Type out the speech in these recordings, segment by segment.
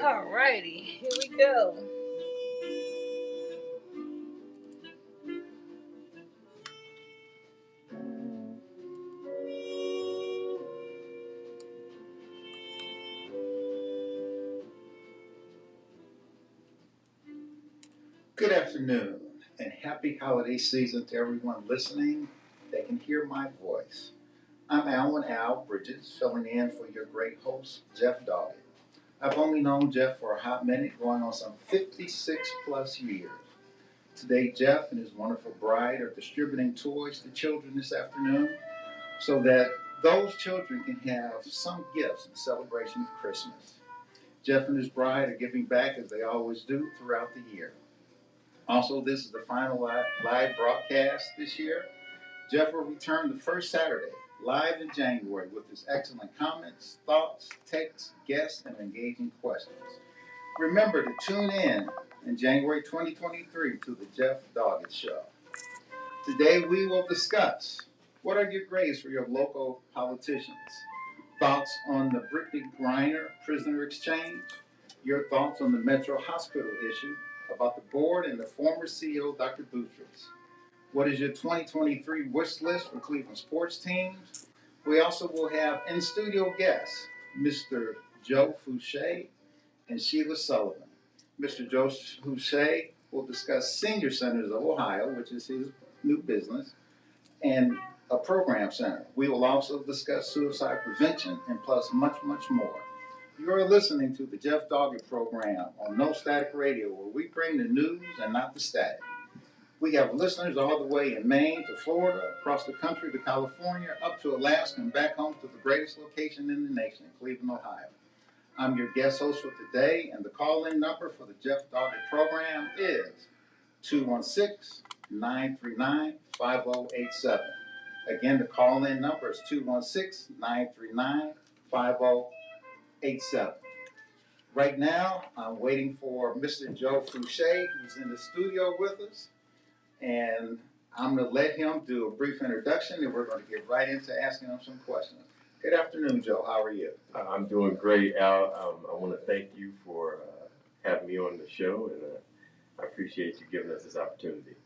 Alrighty, here we go. Good afternoon and happy holiday season to everyone listening that can hear my voice. I'm Alwyn Bridges, filling in for your great host, Jeff Doggett. I've only known Jeff for a hot minute, going on some 56 plus years. Today, Jeff and his wonderful bride are distributing toys to children this afternoon so that those children can have some gifts in celebration of Christmas. Jeff and his bride are giving back as they always do throughout the year. Also, this is the final live broadcast this year. Jeff will return the first Saturday, live in January, with his excellent comments, thoughts, texts, guests, and engaging questions. Remember to tune in January 2023 to the Jeff Doggett Show. Today we will discuss what are your grades for your local politicians, thoughts on the Brittany Griner prisoner exchange, your thoughts on the Metro Hospital issue, about the board and the former CEO, Dr. Boutrous. What is your 2023 wish list for Cleveland sports teams? We also will have in-studio guests, Mr. Joe Fouche and Sheila Sullivan. Mr. Joe Fouche will discuss Senior Centers of Ohio, which is his new business, and a program center. We will also discuss suicide prevention and plus much, much more. You are listening to the Jeff Doggett program on No Static Radio, where we bring the news and not the static. We have listeners all the way in Maine to Florida, across the country to California, up to Alaska, and back home to the greatest location in the nation, Cleveland, Ohio. I'm your guest host for today, and the call-in number for the Jeff Doggett program is 216-939-5087. Again, the call-in number is 216-939-5087. Right now, I'm waiting for Mr. Joe Fouche, who's in the studio with us, and I'm going to let him do a brief introduction, and we're going to get right into asking him some questions. Good afternoon, Joe. How are you? I'm doing great, Al. I want to thank you for having me on the show, and I appreciate you giving us this opportunity.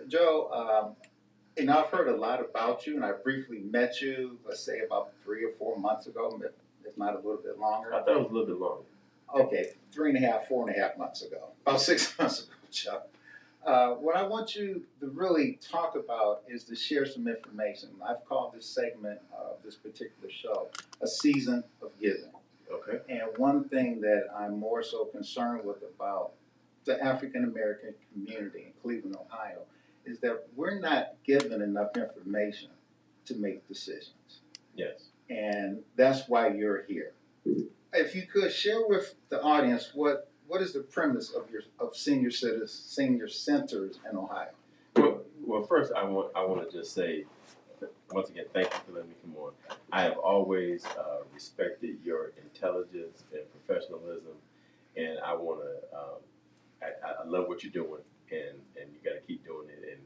Joe, I've heard a lot about you, and I briefly met you, let's say, about 3 or 4 months ago, if not a little bit longer. I thought it was a little bit longer. Okay, 3.5, 4.5 months ago, about 6 months ago, Joe. What I want you to really talk about is to share some information. I've called this segment of this particular show a season of giving. Okay. And one thing that I'm more so concerned with about the African American community in Cleveland, Ohio, is that we're not given enough information to make decisions. Yes. And that's why you're here. If you could share with the audience what is the premise of senior centers in Ohio? Well, first I want to just say once again, thank you for letting me come on. I have always respected your intelligence and professionalism, and I want to. I love what you're doing, and you got to keep doing it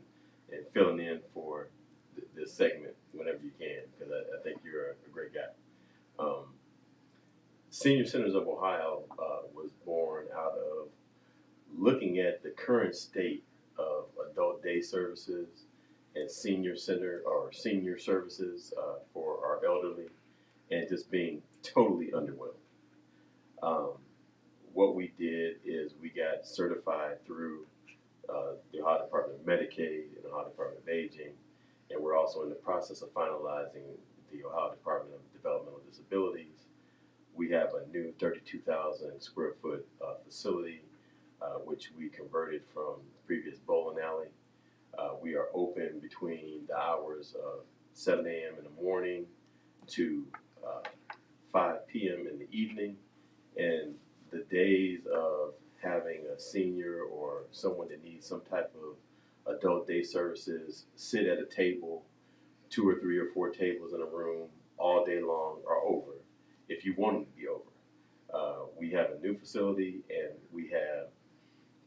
and filling in for this segment whenever you can, because I think you're a great guy. Senior Centers of Ohio was born out of looking at the current state of adult day services and senior services for our elderly, and just being totally underwhelmed. What we did is we got certified through the Ohio Department of Medicaid and the Ohio Department of Aging, and we're also in the process of finalizing the Ohio Department of Developmental Disabilities. We have a new 32,000 square foot facility, which we converted from the previous bowling alley. We are open between the hours of 7 a.m. in the morning to 5 p.m. in the evening. And the days of having a senior or someone that needs some type of adult day services sit at a table, 2 or 3 or 4 tables in a room all day long are over, if you want them to be over. We have a new facility, and we have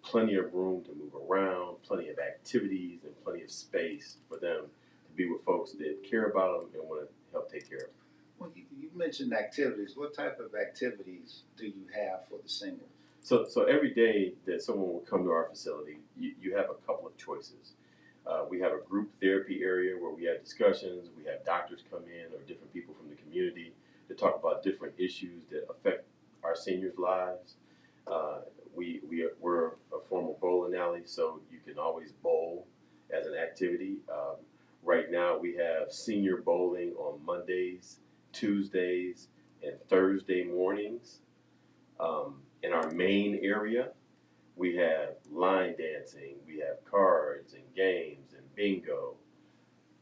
plenty of room to move around, plenty of activities, and plenty of space for them to be with folks that care about them and want to help take care of them. Well, you mentioned activities. What type of activities do you have for the seniors? So every day that someone will come to our facility, you have a couple of choices. We have a group therapy area where we have discussions. We have doctors come in or different people from the community to talk about different issues that affect our seniors' lives. We're a former bowling alley, so you can always bowl as an activity. Right now, we have senior bowling on Mondays, Tuesdays, and Thursday mornings. In our main area, we have line dancing, we have cards and games and bingo.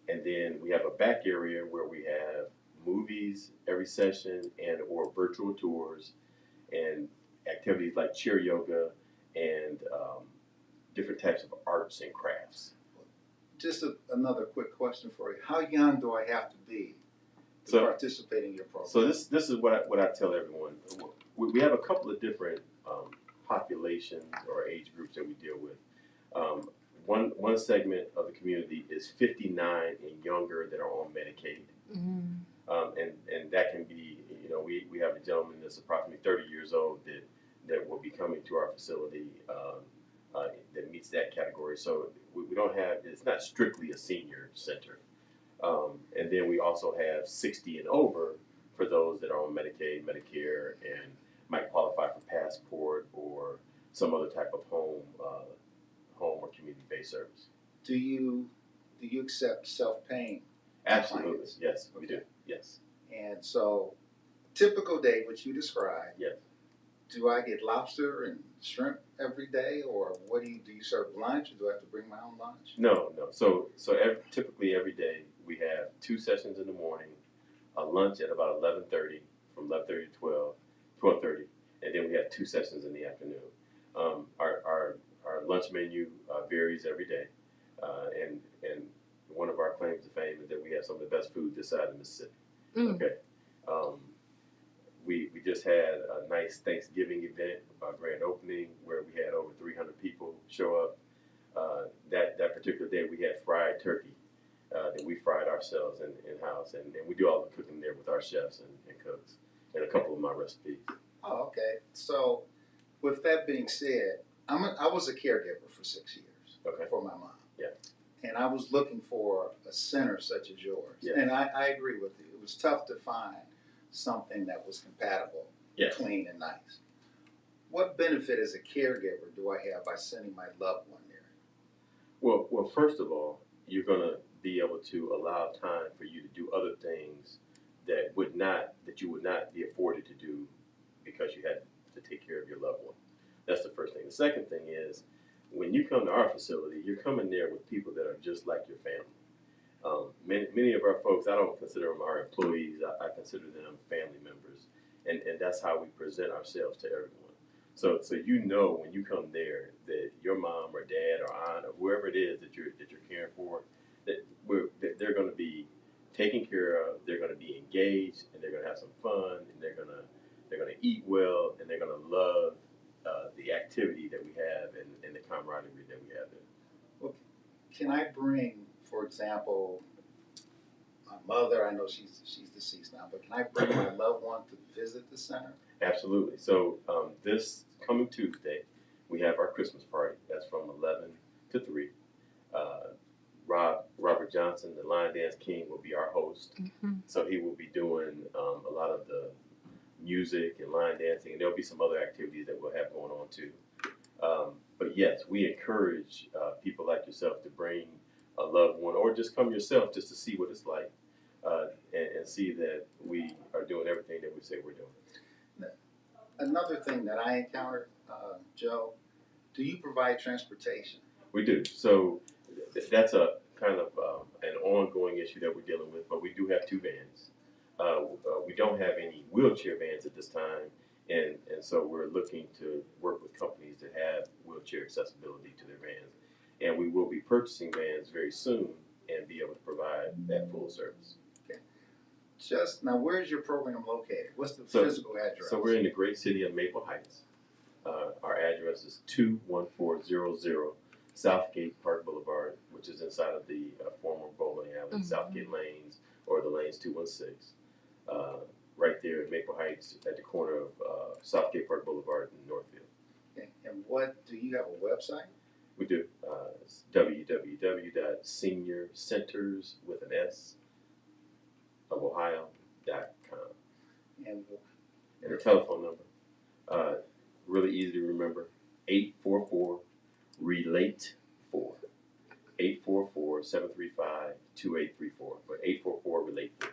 And then we have a back area where we have movies every session and or virtual tours and activities like chair yoga and different types of arts and crafts. Just another quick question for you. How young do I have to be to participate in your program? So this is what I tell everyone. We have a couple of different populations or age groups that we deal with. One segment of the community is 59 and younger that are on Medicaid. And that can be, we have a gentleman that's approximately 30 years old that will be coming to our facility that meets that category. So we don't have, it's not strictly a senior center. And then we also have 60 and over for those that are on Medicaid, Medicare, and might qualify for passport or some other type of home or community-based service. Do you accept self-paying? Absolutely, clients? yes, we Okay. do, yes. And so, typical day, which you described. Yes. Do I get lobster and shrimp every day, or what do you serve lunch, or do I have to bring my own lunch? No. So typically every day we have 2 sessions in the morning, a lunch at about 11:30, from 11:30 to 12:30, and then we have 2 sessions in the afternoon. Our lunch menu varies every day, and one of our claims to fame is that we have some of the best food this side of Mississippi. Okay. We just had a nice Thanksgiving event, our grand opening, where we had over 300 people show up. That particular day, we had fried turkey that we fried ourselves in-house, and we do all the cooking there with our chefs and cooks, and a couple of my recipes. Oh, okay. So, with that being said, I was a caregiver for 6 years for my mom. Yeah. And I was looking for a center such as yours. Yeah. And I agree with you. It was tough to find something that was compatible, clean, and nice. What benefit as a caregiver do I have by sending my loved one there? Well, first of all, you're going to be able to allow time for you to do other things that you would not be afforded to do because you had to take care of your loved one. That's the first thing. The second thing is, when you come to our facility, you're coming there with people that are just like your family. Many of our folks, I don't consider them our employees. I consider them family members, and that's how we present ourselves to everyone. So when you come there that your mom or dad or aunt or whoever it is that you're caring for, that they're going to be taken care of. They're going to be engaged, and they're going to have some fun, and they're going to eat well, and they're going to love the activity that we have and the camaraderie that we have there. Well, can I bring, for example, my mother? I know she's deceased now, but can I bring my loved one to visit the center? Absolutely. So this coming Tuesday, we have our Christmas party. That's from 11 to 3. Robert Johnson, the Line Dance King, will be our host. So he will be doing a lot of the music and line dancing, and there'll be some other activities that we'll have going on too. But yes, we encourage people like yourself to bring a loved one, or just come yourself just to see what it's like, and see that we are doing everything that we say we're doing. Another thing that I encountered, Joe, do you provide transportation? We do. So that's a kind of an ongoing issue that we're dealing with, but we do have 2 vans. We don't have any wheelchair vans at this time, and so we're looking to work with companies that have wheelchair accessibility to their vans. And we will be purchasing vans very soon and be able to provide that full service. Okay. Just now, where's your program located? What's the physical address? So we're in the great city of Maple Heights. Our address is 21400 Southgate Park Boulevard, which is inside of the former bowling alley, Southgate Lanes, or the Lanes 216. right there in Maple Heights at the corner of Southgate Park Boulevard in Northfield. Okay. And what, do you have a website? We do. It's www.seniorcenters with an S of Ohio.com. And And the telephone number, really easy to remember, 844-RELATE-4. 844-735-2834. But 844-RELATE-4.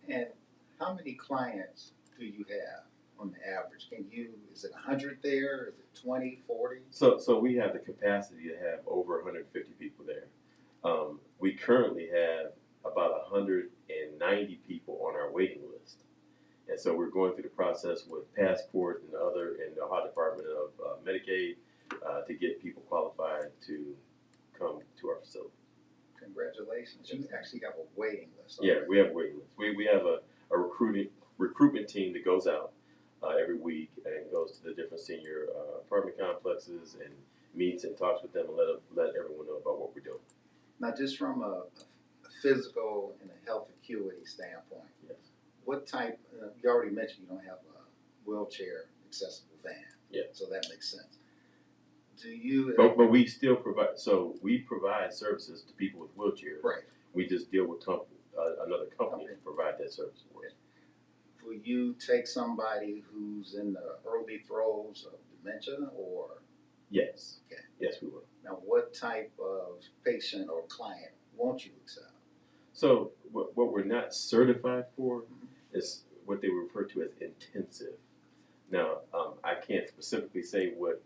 and how many clients do you have on the average? Is it 100 there? Is it 20, 40? So we have the capacity to have over 150 people there. We currently have about 190 people on our waiting list. And so we're going through the process with Passport and the Ohio Department of Medicaid to get people qualified to come to our facility. Congratulations. You actually have a waiting list. Yeah, we have a waiting list. We have a recruitment team that goes out every week and goes to the different senior apartment complexes and meets and talks with them and let everyone know about what we're doing. Now, just from a physical and a health acuity standpoint, Yes. what type, you already mentioned you don't have a wheelchair accessible van. Yeah. So that makes sense. Do you? But we still provide. So we provide services to people with wheelchairs. Right. We just deal with another company to provide that service for us. Will you take somebody who's in the early throes of dementia, or? Yes. Okay. Yes, we will. Now, what type of patient or client won't you accept? So what we're not certified for is what they refer to as intensive. Now, I can't specifically say what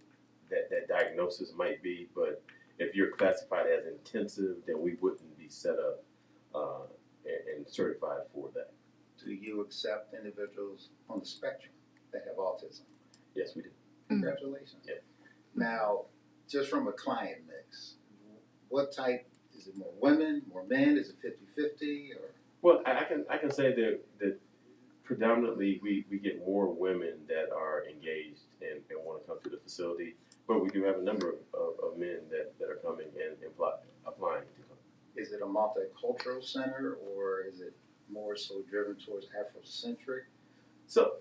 that diagnosis might be, but if you're classified as intensive, then we wouldn't be set up and certified for that. Do you accept individuals on the spectrum that have autism? Yes, we do. Congratulations. Yeah. Now, just from a client mix, what type, is it more women, more men? Is it 50-50 or? Well, I can say that predominantly we get more women that are engaged and want to come to the facility, but we do have a number of men that are coming and applying to come. Is it a multicultural center, or is it more so driven towards Afrocentric? So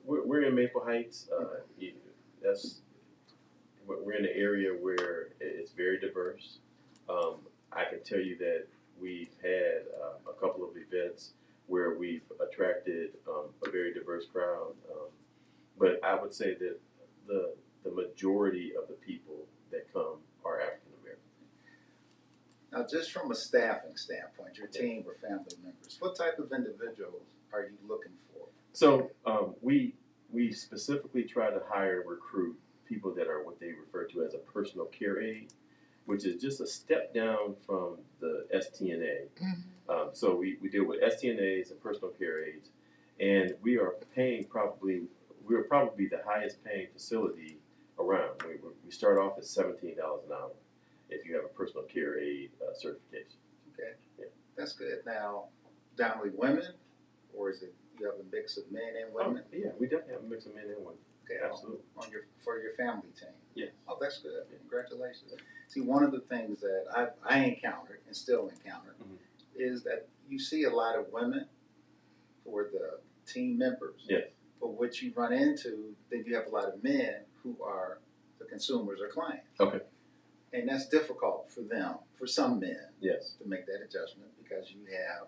we're in Maple Heights. We're in an area where it's very diverse. I can tell you that we've had a couple of events where we've attracted a very diverse crowd. But I would say that the majority of the people that come are African American. Now, just from a staffing standpoint, your team or family members, what type of individuals are you looking for? So we specifically try to hire and recruit people that are what they refer to as a personal care aide, which is just a step down from the STNA. So we deal with STNAs and personal care aides, and we're probably the highest paying facility around. We start off at $17 an hour if you have a personal care aide certification. Okay. Yeah. That's good. Now, dominantly women, or is it you have a mix of men and women? Yeah, we definitely have a mix of men and women. Okay, Absolutely. For your family team. Yes. Oh, that's good. Congratulations. See, one of the things that I encountered and still encounter is that you see a lot of women for the team members. Yes. But what you run into, then you have a lot of men who are the consumers or clients. Okay. And that's difficult for them, for some men, Yes. to make that adjustment because you have,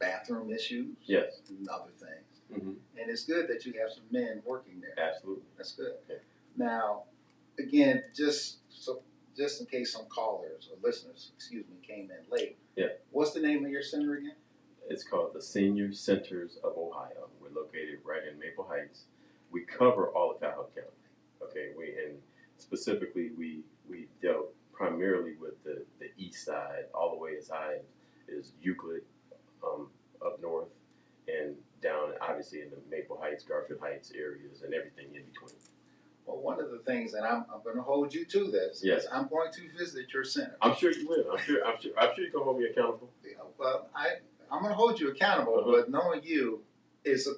bathroom issues. Yes. And other things. Mm-hmm. And it's good that you have some men working there. Absolutely. That's good. Okay. Now, again, just in case some callers or listeners, came in late. Yeah. What's the name of your center again? It's called the Senior Centers of Ohio. We're located right in Maple Heights. We cover all of Calhoun County. Okay. Specifically we dealt primarily with the east side, all the way as high as Euclid, up north, and down obviously in the Maple Heights, Garfield Heights areas, and everything in between. Well, one of the things, and I'm going to hold you to this. Yes. I'm going to visit your center. I'm sure you will. I'm sure you can hold me accountable. Well, I'm going to hold you accountable, but knowing you is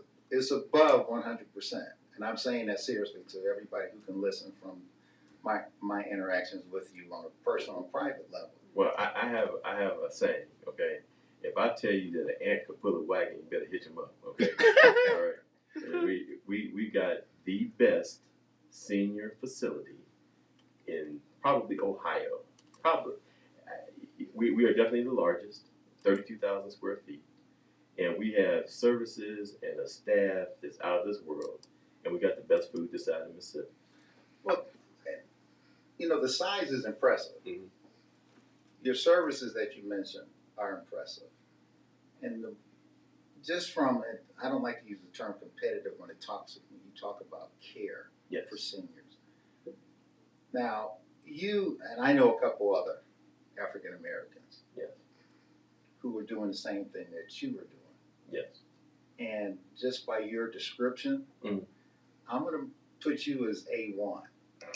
above 100%, and I'm saying that seriously to everybody who can listen from my interactions with you on a personal and private level. Well, I have a saying. Okay, If I tell you that an ant could pull a wagon, you better hitch him up, okay? All right. And we got the best senior facility in probably Ohio. Probably. We are definitely the largest, 32,000 square feet. And we have services and a staff that's out of this world. And we got the best food this side of Mississippi. Well, you know, the size is impressive. Mhm. Your services that you mentioned are impressive. And just from it, I don't like to use the term competitive when you talk about care Yes. for seniors. Now, you and I know a couple other African Americans Yes. who were doing the same thing that you were doing. Yes. And just by your description, I'm going to put you as A1.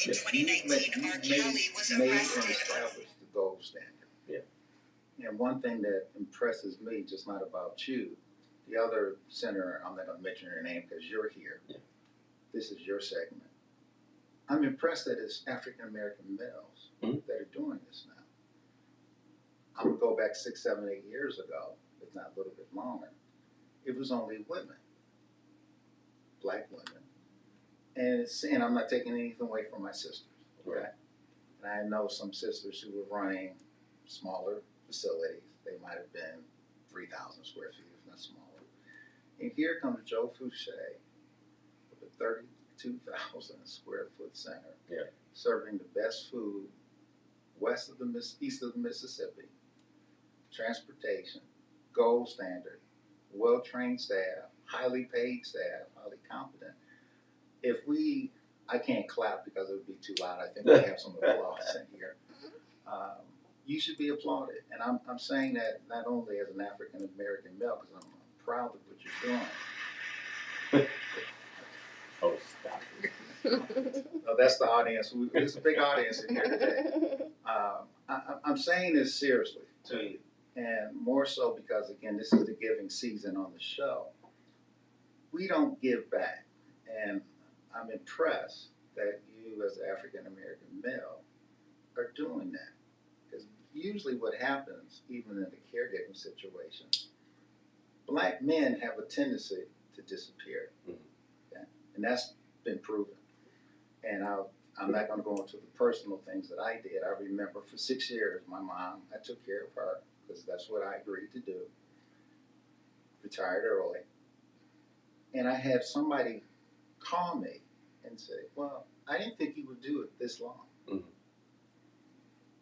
In 2019, R. Kelly was made and arrested. established the gold standard. Yeah. And one thing that impresses me, just not about you, the other senator, I'm not going to mention your name because you're here. Yeah. This is your segment. I'm impressed that it's African American males that are doing this now. I'm going to go back 6, 7, 8 years ago, if not a little bit longer. It was only women, black women. And I'm not taking anything away from my sisters, okay? Right. And I know some sisters who were running smaller facilities. They might have been 3,000 square feet, if not smaller. And here comes Joe Fouche with a 32,000 square foot center, serving the best food east of the Mississippi, transportation, gold standard, well-trained staff, highly paid staff, highly competent. I can't clap because it would be too loud. I think we have some applause in here. You should be applauded. And I'm saying that not only as an African American male, because I'm proud of what you're doing. Oh, stop it. No, that's the audience. There's a big audience in here today. I'm saying this seriously to you. And more so because, again, this is the giving season on the show. We don't give back. And I'm impressed that you, as an African American male, are doing that. Because usually what happens, even in the caregiving situation, black men have a tendency to disappear. Okay? And that's been proven. And I'm not going to go into the personal things that I did. I remember for 6 years, my mom, I took care of her because that's what I agreed to do. Retired early. And I had somebody call me and say, well, I didn't think you would do it this long. And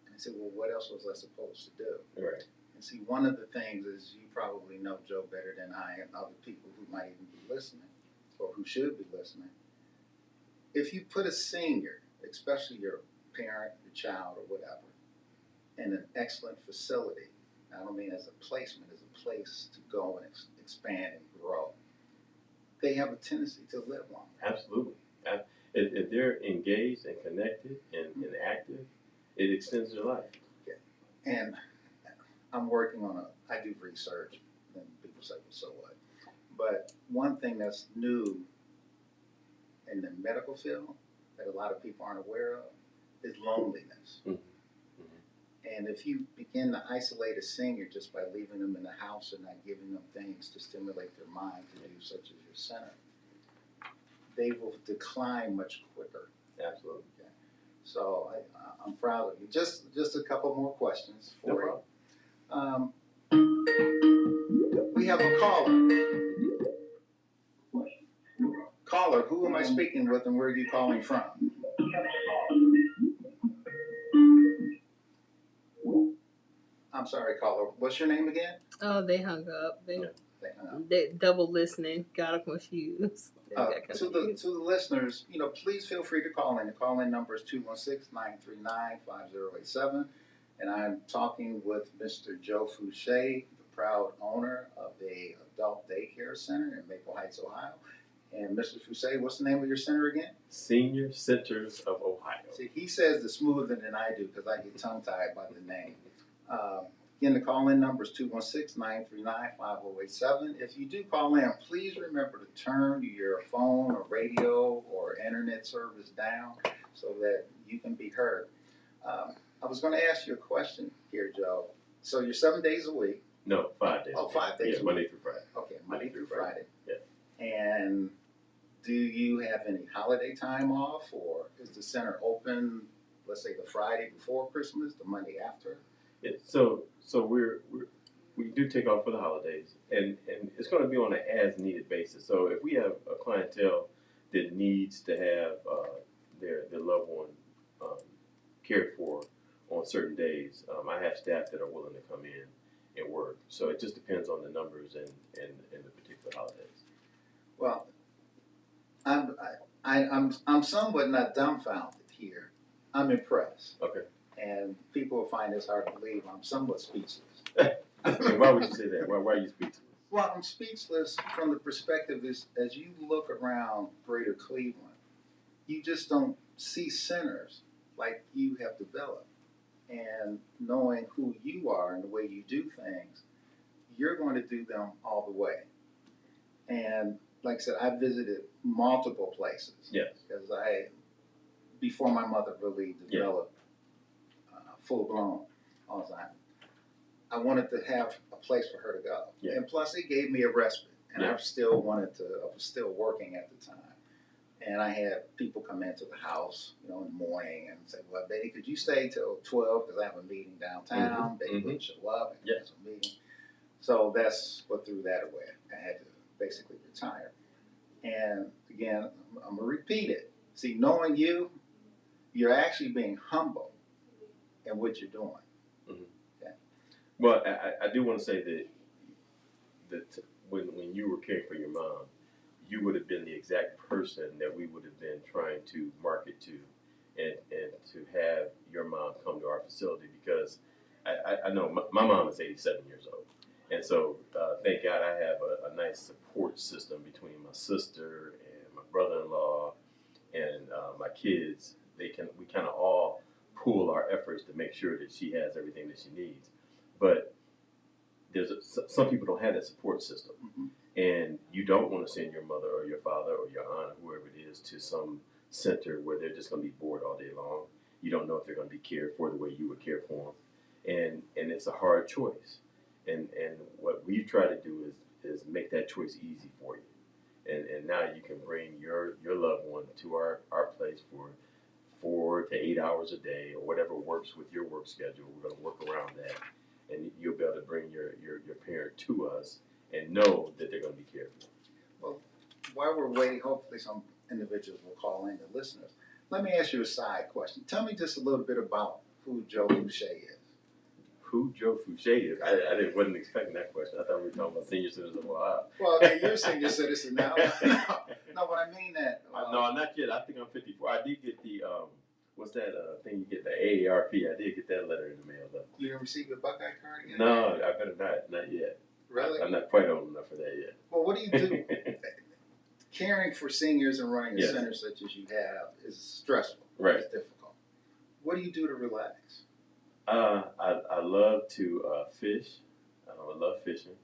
I said, well, what else was I supposed to do? Right. And see, one of the things is you probably know Joe better than I and other people who might even be listening or who should be listening. If you put a senior, especially your parent, your child, or whatever, in an excellent facility, I don't mean as a placement, as a place to go and expand and grow, they have a tendency to live longer. Absolutely. If they're engaged and connected and active, it extends their life. Okay. And I'm working on I do research, and people say, well, so what? But one thing that's new in the medical field that a lot of people aren't aware of is loneliness. And if you begin to isolate a senior just by leaving them in the house and not giving them things to stimulate their mind to do, such as your center, they will decline much quicker. Absolutely. Okay. So I'm proud of you. Just a couple more questions for you. We have a caller. Caller, who am I speaking with and where are you calling from? I'm sorry, caller. What's your name again? Oh, they hung up. They hung up. They double listening, got them confused. To the listeners, please feel free to call in. The call-in number is 216-939-5087. And I'm talking with Mr. Joe Fouche, the proud owner of the adult daycare center in Maple Heights, Ohio. And Mr. Fouche, what's the name of your center again? Senior Centers of Ohio. See, he says it smoother than I do because I get tongue-tied by the name. Again, the call-in number is 216-939-5087. If you do call in, please remember to turn your phone or radio or internet service down so that you can be heard. I was going to ask you a question here, Joe. So you're 7 days a week. No, 5 days. Oh, 5 days. Yeah, Monday through Friday. Okay, Monday through Friday. Yeah. And do you have any holiday time off, or is the center open, let's say the Friday before Christmas, the Monday after? Yeah, so we do take off for the holidays, and it's going to be on an as needed basis. So if we have a clientele that needs to have their loved one um, cared for on certain days, I have staff that are willing to come in and work. So it just depends on the numbers and the particular holidays. Well, I'm somewhat not dumbfounded here. I'm impressed. Okay. And people will find this hard to believe. I'm somewhat speechless. And why would you say that? Why are you speechless? Well, I'm speechless from the perspective as you look around Greater Cleveland, you just don't see centers like you have developed. And knowing who you are and the way you do things, you're going to do them all the way. And like I said, I visited multiple places. Yes. Because before my mother really developed full-blown Alzheimer's, I wanted to have a place for her to go. Yeah. And plus, it gave me a respite. And Yeah. I was still working at the time. And I had people come into the house, in the morning and say, well, Betty, could you stay till 12 because I have a meeting downtown. Betty wouldn't show up. There's a meeting. So that's what threw that away. I had to basically retire. And again, I'm going to repeat it. See, knowing you, you're actually being humble in what you're doing. Mm-hmm. Okay. Well, I do want to say that when you were caring for your mom, you would have been the exact person that we would have been trying to market to and to have your mom come to our facility, because I know my mom is 87 years old. And so thank God I have a nice support system between my sister and my brother-in-law and my kids. We kind of all pool our efforts to make sure that she has everything that she needs. But some people don't have that support system. Mm-hmm. And you don't want to send your mother or your father or your aunt or whoever it is to some center where they're just going to be bored all day long. You don't know if they're going to be cared for the way you would care for them. And it's a hard choice. And what we've tried to do is make that choice easy for you. And now you can bring your loved one to our place for 4 to 8 hours a day or whatever works with your work schedule. We're going to work around that. And you'll be able to bring your parent to us and know that they're going to be cared for. Well, while we're waiting, hopefully some individuals will call in, the listeners. Let me ask you a side question. Tell me just a little bit about who Joe Fouche is. Who Joe Fouche is? I wasn't expecting that question. I thought we were talking about senior citizens. Wow. Well, okay, you're a senior citizen now. No, but I mean that. No, not yet. I think I'm 54. I did get the, what's that thing you get, the AARP. I did get that letter in the mail, though. You didn't receive the Buckeye card yet? No, I better not yet. Really? I'm not quite old enough for that yet. Well, what do you do? Caring for seniors and running a Yes. center such as you have is stressful. Right. It's difficult. What do you do to relax? I love to fish. I love fishing.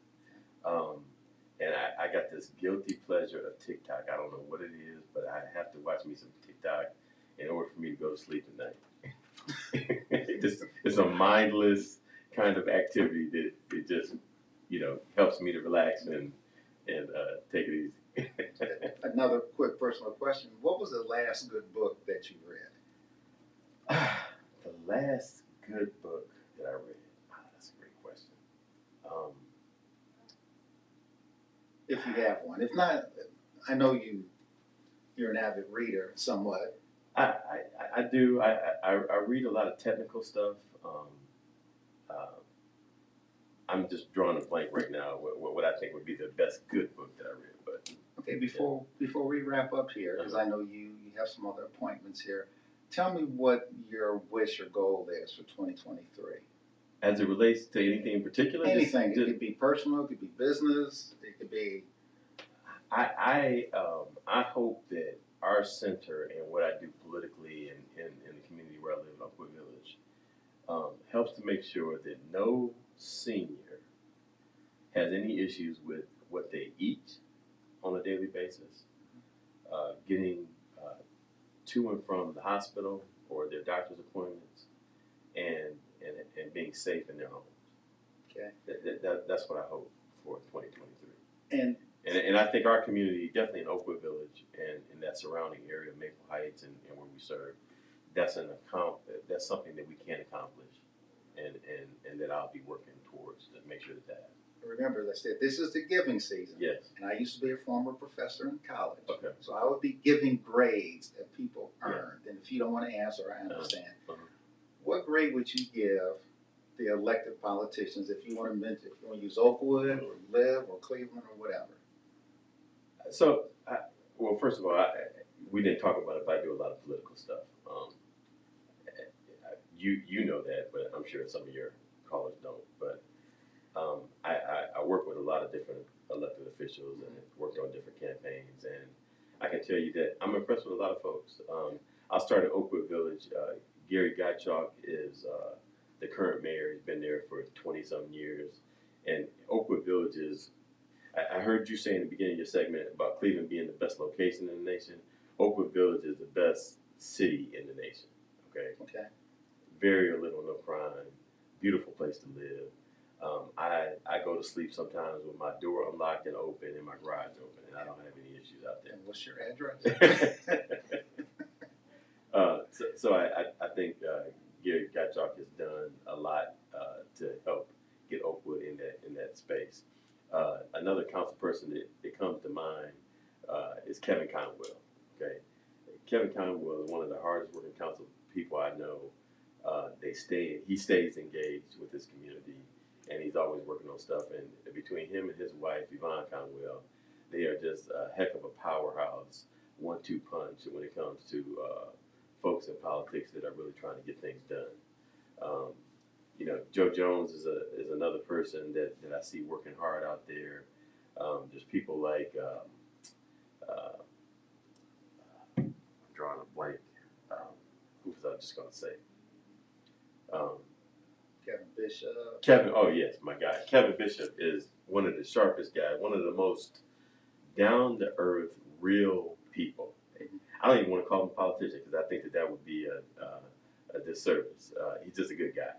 And I got this guilty pleasure of TikTok. I don't know what it is, but I have to watch me some TikTok in order for me to go to sleep at night. It's a mindless kind of activity that it just, helps me to relax and take it easy. Another quick personal question. What was the last good book that you read? The last good book that I read? That's a great question. If you have one. If not, I know you're an avid reader somewhat. I do. I read a lot of technical stuff. I'm just drawing a blank right now what I think would be the best good book that I read. But okay, before we wrap up here, because I know you have some other appointments here, tell me what your wish or goal is for 2023. As it relates to anything in particular? Anything. It could be personal, it could be business, it could be... I hope that our center and what I do politically and in the community where I live in Oakwood Village helps to make sure that no senior has any issues with what they eat on a daily basis, getting to and from the hospital or their doctor's appointments, and being safe in their homes. Okay. That's what I hope for 2023. And And I think our community, definitely in Oakwood Village and that surrounding area, Maple Heights and where we serve, that's something that we can accomplish, and that I'll be working towards to make sure that. remember, as I said, this is the giving season. Yes. And I used to be a former professor in college. Okay. So I would be giving grades that people earned. And if you don't want to answer, I understand. What grade would you give the elected politicians if you want to mention, if you want to use Oakwood or Liv or Cleveland or whatever? So, well, first of all, we didn't talk about it, but I do a lot of political stuff. You know that, but I'm sure some of your callers don't. But I work with a lot of different elected officials and worked on different campaigns, and I can tell you that I'm impressed with a lot of folks. I'll start at Oakwood Village. Gary Gottschalk is the current mayor. He's been there for 20-some years, and Oakwood Village is. I heard you say in the beginning of your segment about Cleveland being the best location in the nation. Oakwood Village is the best city in the nation. Okay. Okay. Very little, no crime. Beautiful place to live. I go to sleep sometimes with my door unlocked and open and my garage open, and I don't have any issues out there. And what's your address? So I think Gary Gottschalk has done a lot to help get Oakwood in that space. Another council person that comes to mind is Kevin Conwell. Okay, Kevin Conwell is one of the hardest working council people I know. He stays engaged with his community, and he's always working on stuff. And between him and his wife Yvonne Conwell, they are just a heck of a powerhouse, 1-2 punch when it comes to folks in politics that are really trying to get things done. Joe Jones is another person that I see working hard out there. There's people like I'm drawing a blank. Who was I just going to say? Kevin Bishop. Kevin. Oh yes, my guy. Kevin Bishop is one of the sharpest guys. One of the most down to earth, real people. I don't even want to call him a politician because I think that would be a disservice. He's just a good guy.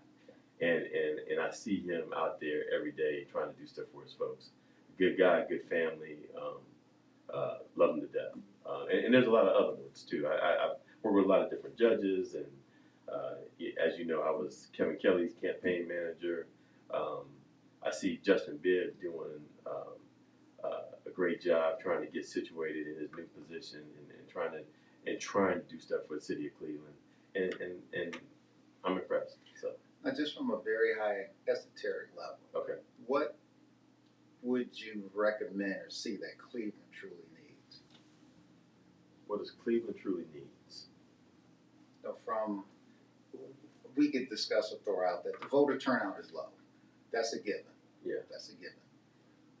And I see him out there every day trying to do stuff for his folks. Good guy, good family, love him to death. And there's a lot of other ones too. I work with a lot of different judges, and as you know, I was Kevin Kelly's campaign manager. I see Justin Bibb doing a great job trying to get situated in his new position and trying to do stuff for the city of Cleveland. And I'm impressed. So. Now, just from a very high esoteric level, Okay. What would you recommend or see that Cleveland truly needs? What does Cleveland truly needs? We could discuss or throw out that the voter turnout is low. That's a given. Yeah. That's a given.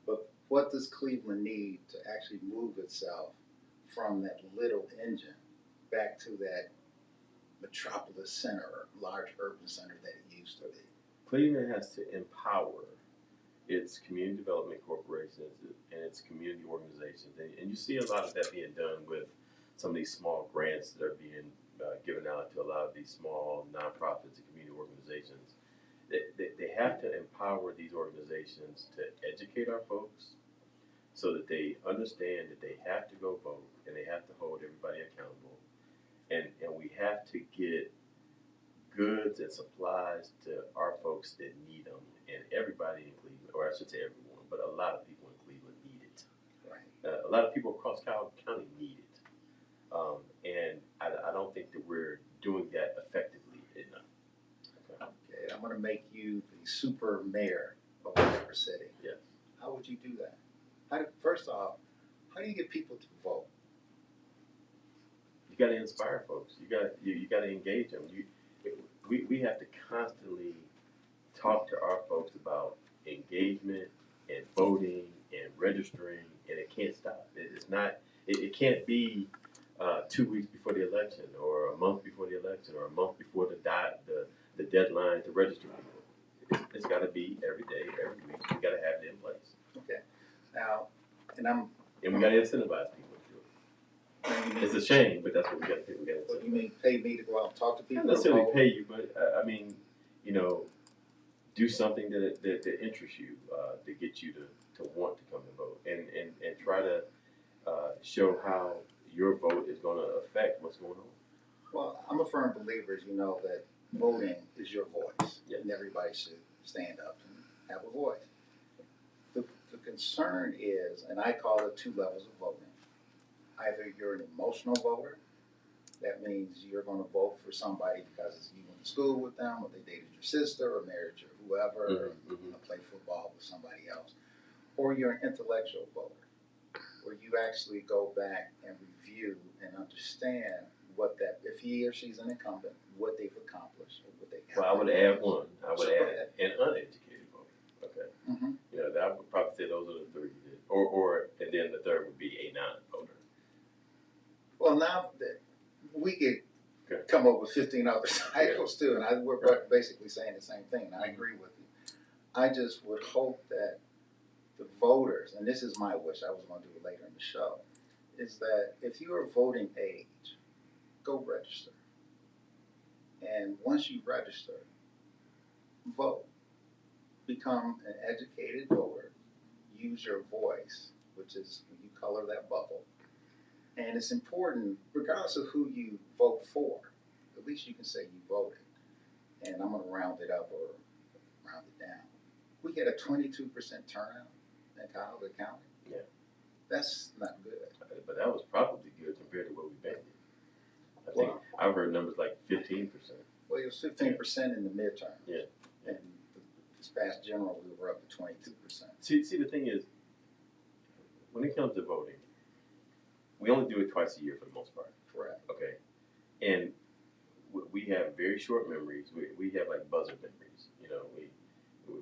But what does Cleveland need to actually move itself from that little engine back to that metropolis center or large urban center that it used to be? Cleveland has to empower its community development corporations and its community organizations. And you see a lot of that being done with some of these small grants that are being given out to a lot of these small nonprofits and community organizations. They have to empower these organizations to educate our folks so that they understand that they have to go vote and they have to hold everybody accountable. And we have to get goods and supplies to our folks that need them. And everybody in Cleveland, or I should say everyone, but a lot of people in Cleveland need it. Right. A lot of people across County need it. And I don't think that we're doing that effectively enough. Okay, I'm going to make you the super mayor of whatever city. Yes. How would you do that? First off, how do you get people to vote? You got to inspire folks. You got to engage them. We have to constantly talk to our folks about engagement and voting and registering, and it can't stop. It can't be 2 weeks before the election, or a month before the election, or a month before the deadline to register people. It's got to be every day, every week. We got to have it in place. Okay. Now, and we got to incentivize people to do it. It's a shame, but that's what we got to do. We got to incentivize. You mean pay me to go out and talk to people? Not necessarily pay you, but I mean, do something that interests you, to get you to want to come and vote, and try to show how your vote is going to affect what's going on. Well, I'm a firm believer, as you know, that voting is your voice, Yes. and everybody should stand up and have a voice. The concern is, and I call it 2 levels of voting. Either you're an emotional voter, that means you're going to vote for somebody because you went to school with them, or they dated your sister, or married your whoever, or you're going to play football with somebody else. Or you're an intellectual voter, where you actually go back and review and understand what that, if he or she's an incumbent, what they've accomplished, or what they have. Well, I would add one. I would Sure, add an uneducated voter. Okay. Mm-hmm. You know, I would probably say those are the 3. Or and then the third would be a non-voter. Well, now that we could Okay. come up with 15 other titles too, and we're basically saying the same thing, and I agree with you. I just would hope that the voters, and this is my wish, I was going to do it later in the show, is that if you are voting age, go register. And once you register, vote. Become an educated voter. Use your voice, which is when you color that bubble. And it's important, regardless of who you vote for, at least you can say you voted. And I'm going to round it up or round it down. We had a 22% turnout in Cuyahoga County. Yeah. That's not good. But that was probably good compared to what we've been. I think I've heard numbers like 15%. Well, it was 15% in the midterm. Yeah. And this past general, we were up to 22%. See, the thing is, when it comes to voting, we only do it twice a year for the most part. Correct. Okay. And we have very short memories. We have like buzzer memories. You know,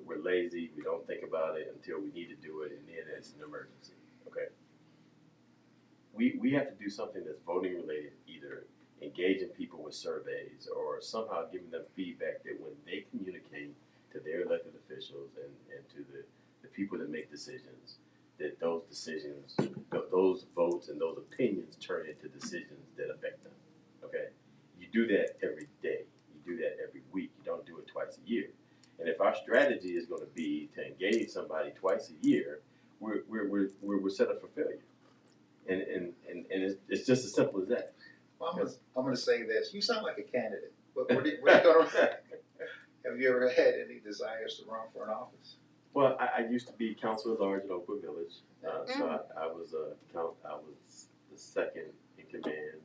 we're lazy. We don't think about it until we need to do it, and then it's an emergency. Okay. We have to do something that's voting related, either engaging people with surveys or somehow giving them feedback that when they communicate to their elected officials and to the people that make decisions, that those decisions, those votes and those opinions turn into decisions that affect them. Okay? You do that every day. You do that every week. You don't do it twice a year. And if our strategy is going to be to engage somebody twice a year, we're set up for failure. And it's just as simple as that. Well, I'm going to say this. You sound like a candidate. But where you going to have you ever had any desires to run for an office? Well, I used to be council at large in Oakwood Village, so I was the second in command,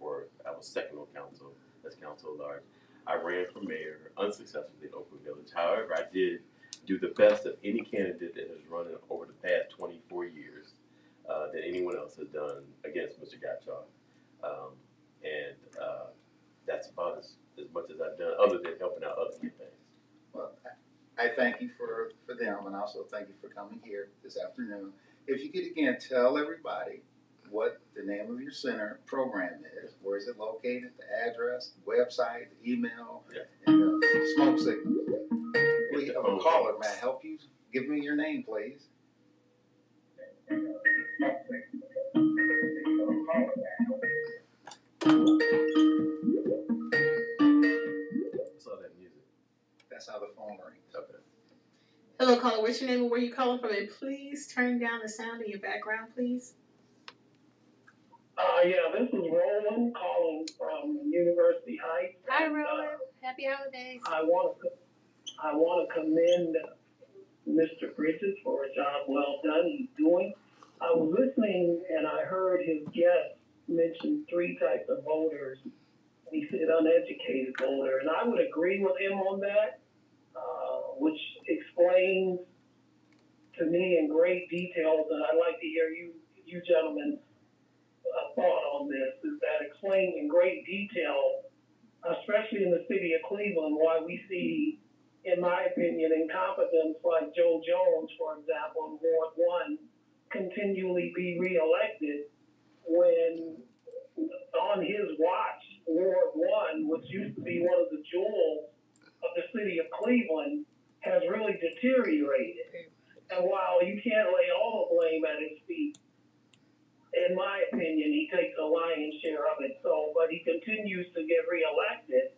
or I was second on council as council at large. I ran for mayor unsuccessfully in Oakwood Village. However, I did do the best of any candidate that has run over the past 24 years that anyone else has done against Mr. Gottschalk, and that's about as much as I've done, other than helping out other campaigns. Well, I thank you for them, and also thank you for coming here this afternoon. If you could again tell everybody what the name of your center program is, where is it located, the address, the website, the email, and the smoke signal. We have a caller. May I help you? Give me your name, please. I saw that music. That's how the phone rings. Okay. Hello, caller. What's your name and where you calling from? And please turn down the sound in your background, please. Yeah, this is Roland calling from University Heights. Hi, Roland. Happy holidays. I want to commend Mr. Bridges for a job well done he's doing. I was listening and I heard his guest mention 3 types of voters. He said uneducated voter, and I would agree with him on that, which explains to me in great detail, and I'd like to hear you gentlemen thought on this, is that explains in great detail, especially in the city of Cleveland, why we see, in my opinion, incompetence like Joe Jones, for example, in Ward 1, continually be reelected when on his watch, Ward 1, which used to be one of the jewels of the city of Cleveland, has really deteriorated. And while you can't lay all the blame at his feet, in my opinion, he takes a lion's share of it. But he continues to get reelected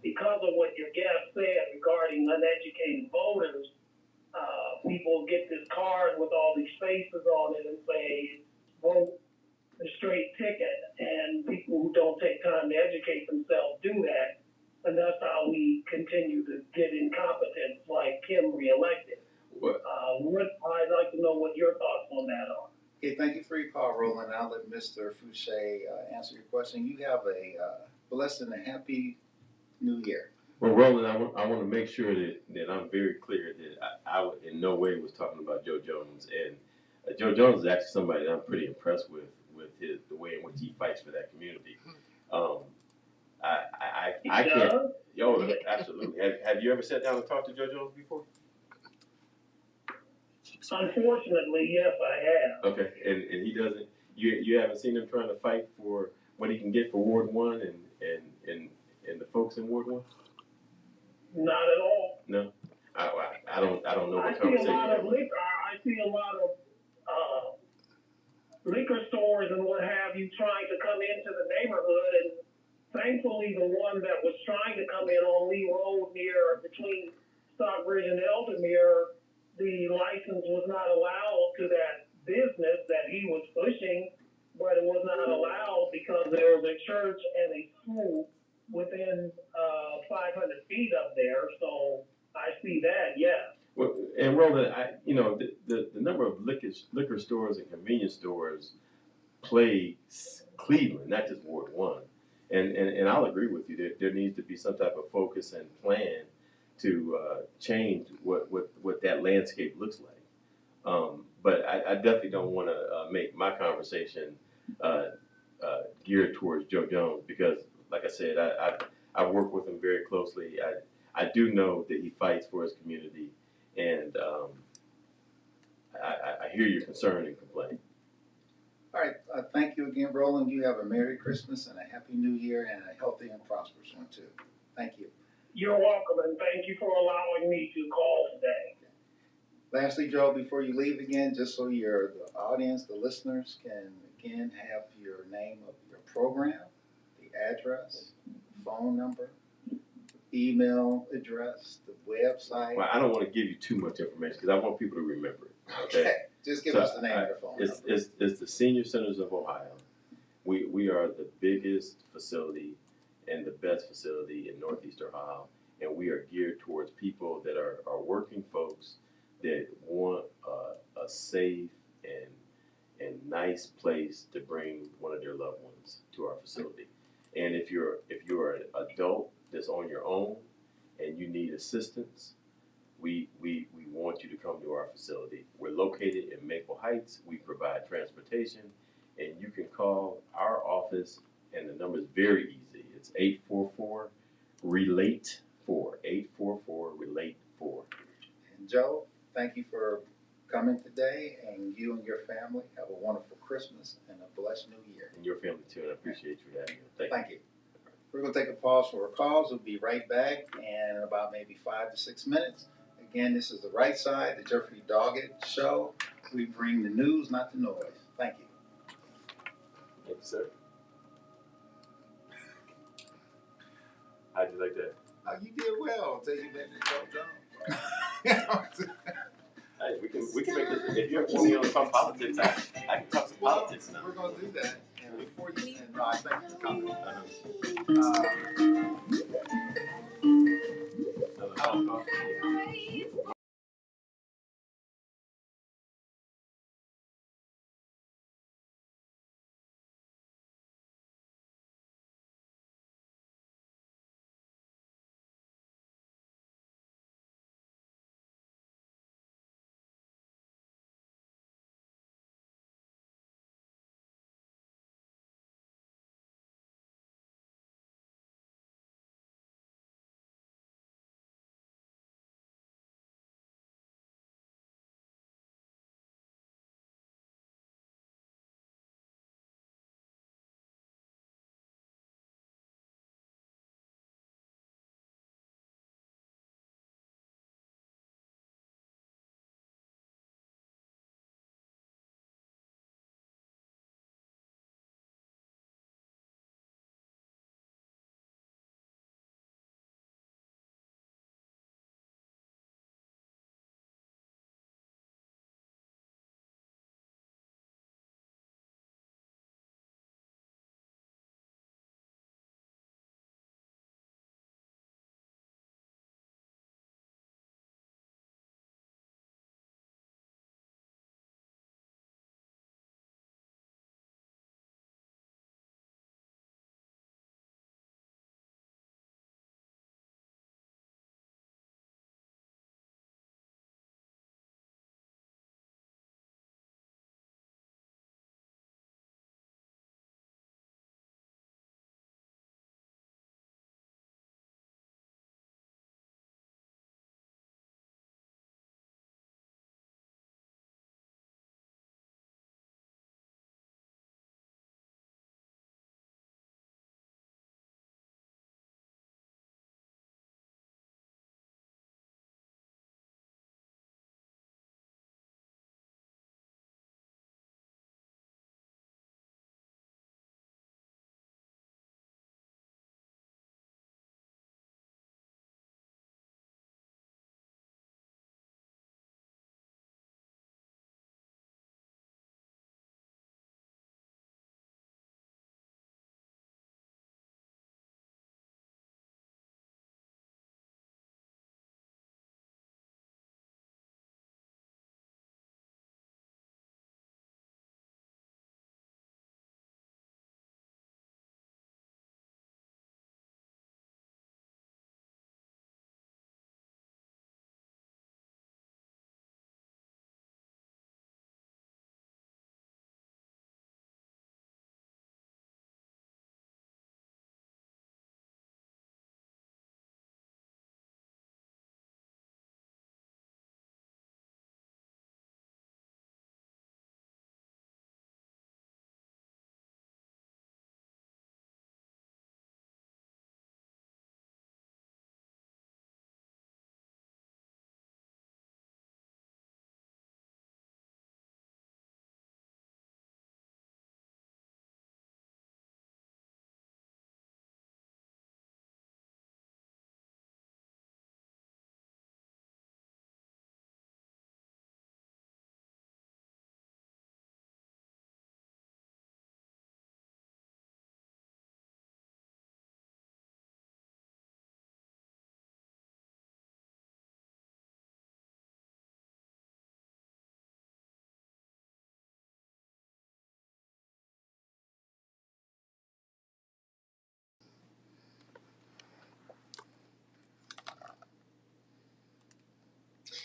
because of what your guest said regarding uneducated voters, people get this card with all these faces on it and say, vote a straight ticket, and people who don't take time to educate themselves do that, and that's how we continue to get incompetence like Kim reelected. I'd like to know what your thoughts on that are. Okay, thank you for your call, Roland. I'll let Mr. Fouche answer your question. You have a blessed and a happy New Year. Well, Roland, I want to make sure that I'm very clear that I in no way was talking about Joe Jones. And Joe Jones is actually somebody that I'm pretty impressed with the way in which he fights for that community. I can't. Yo, absolutely. Have you ever sat down and talked to Joe Jones before? Unfortunately, yes, I have. Okay, and he doesn't. You haven't seen him trying to fight for what he can get for Ward 1 and the folks in Ward 1? Not at all. No, I don't know what I conversation. I see a lot of liquor stores and what have you trying to come into the neighborhood, and thankfully the one that was trying to come in on Lee Road between Stockbridge and Eldermere, the license was not allowed to that business that he was pushing, but it was not allowed because there was a church and a school within 500 feet up there. So I see that, yes. Well, and Roland, the number of liquor stores and convenience stores plague Cleveland, not just Ward 1. And I'll agree with you that there needs to be some type of focus and plan to change what that landscape looks like. But I definitely don't want to make my conversation geared towards Joe Jones because, like I said, I work with him very closely. I do know that he fights for his community, and I hear your concern and complaint. All right, thank you again, Roland. You have a Merry Christmas and a Happy New Year and a healthy and prosperous one, too. Thank you. You're welcome, and thank you for allowing me to call today. Lastly, Joe, before you leave again, just so the audience, the listeners can again have your name of your program, the address, phone number, email address, the website. Well, I don't want to give you too much information because I want people to remember it. Okay. Just give us the name of the phone number. It's the Senior Centers of Ohio. We are the biggest facility and the best facility in Northeast Ohio, and we are geared towards people that are working folks that want a safe and nice place to bring one of their loved ones to our facility. And if you're an adult that's on your own and you need assistance, we want you to come to our facility. We're located in Maple Heights. We provide transportation, and you can call our office, and the number is very easy. It's 844-RELATE-4, 844-RELATE-4. And Joe, thank you for coming today, and you and your family have a wonderful Christmas and a blessed New Year. And your family too, and I appreciate you having me. Thank you. We're going to take a pause for our calls. We'll be right back in about maybe 5 to 6 minutes. Again, this is The Right Side, the Jeffrey Doggett Show. We bring the news, not the noise. Thank you. Thank you, sir. How'd you like that? Oh, you did well. I'll take you back to Joe Jones. Hey, we can make this. If you ever want me on some politics, I can talk some politics now. We're going to do that. And before you, and I thank you for coming.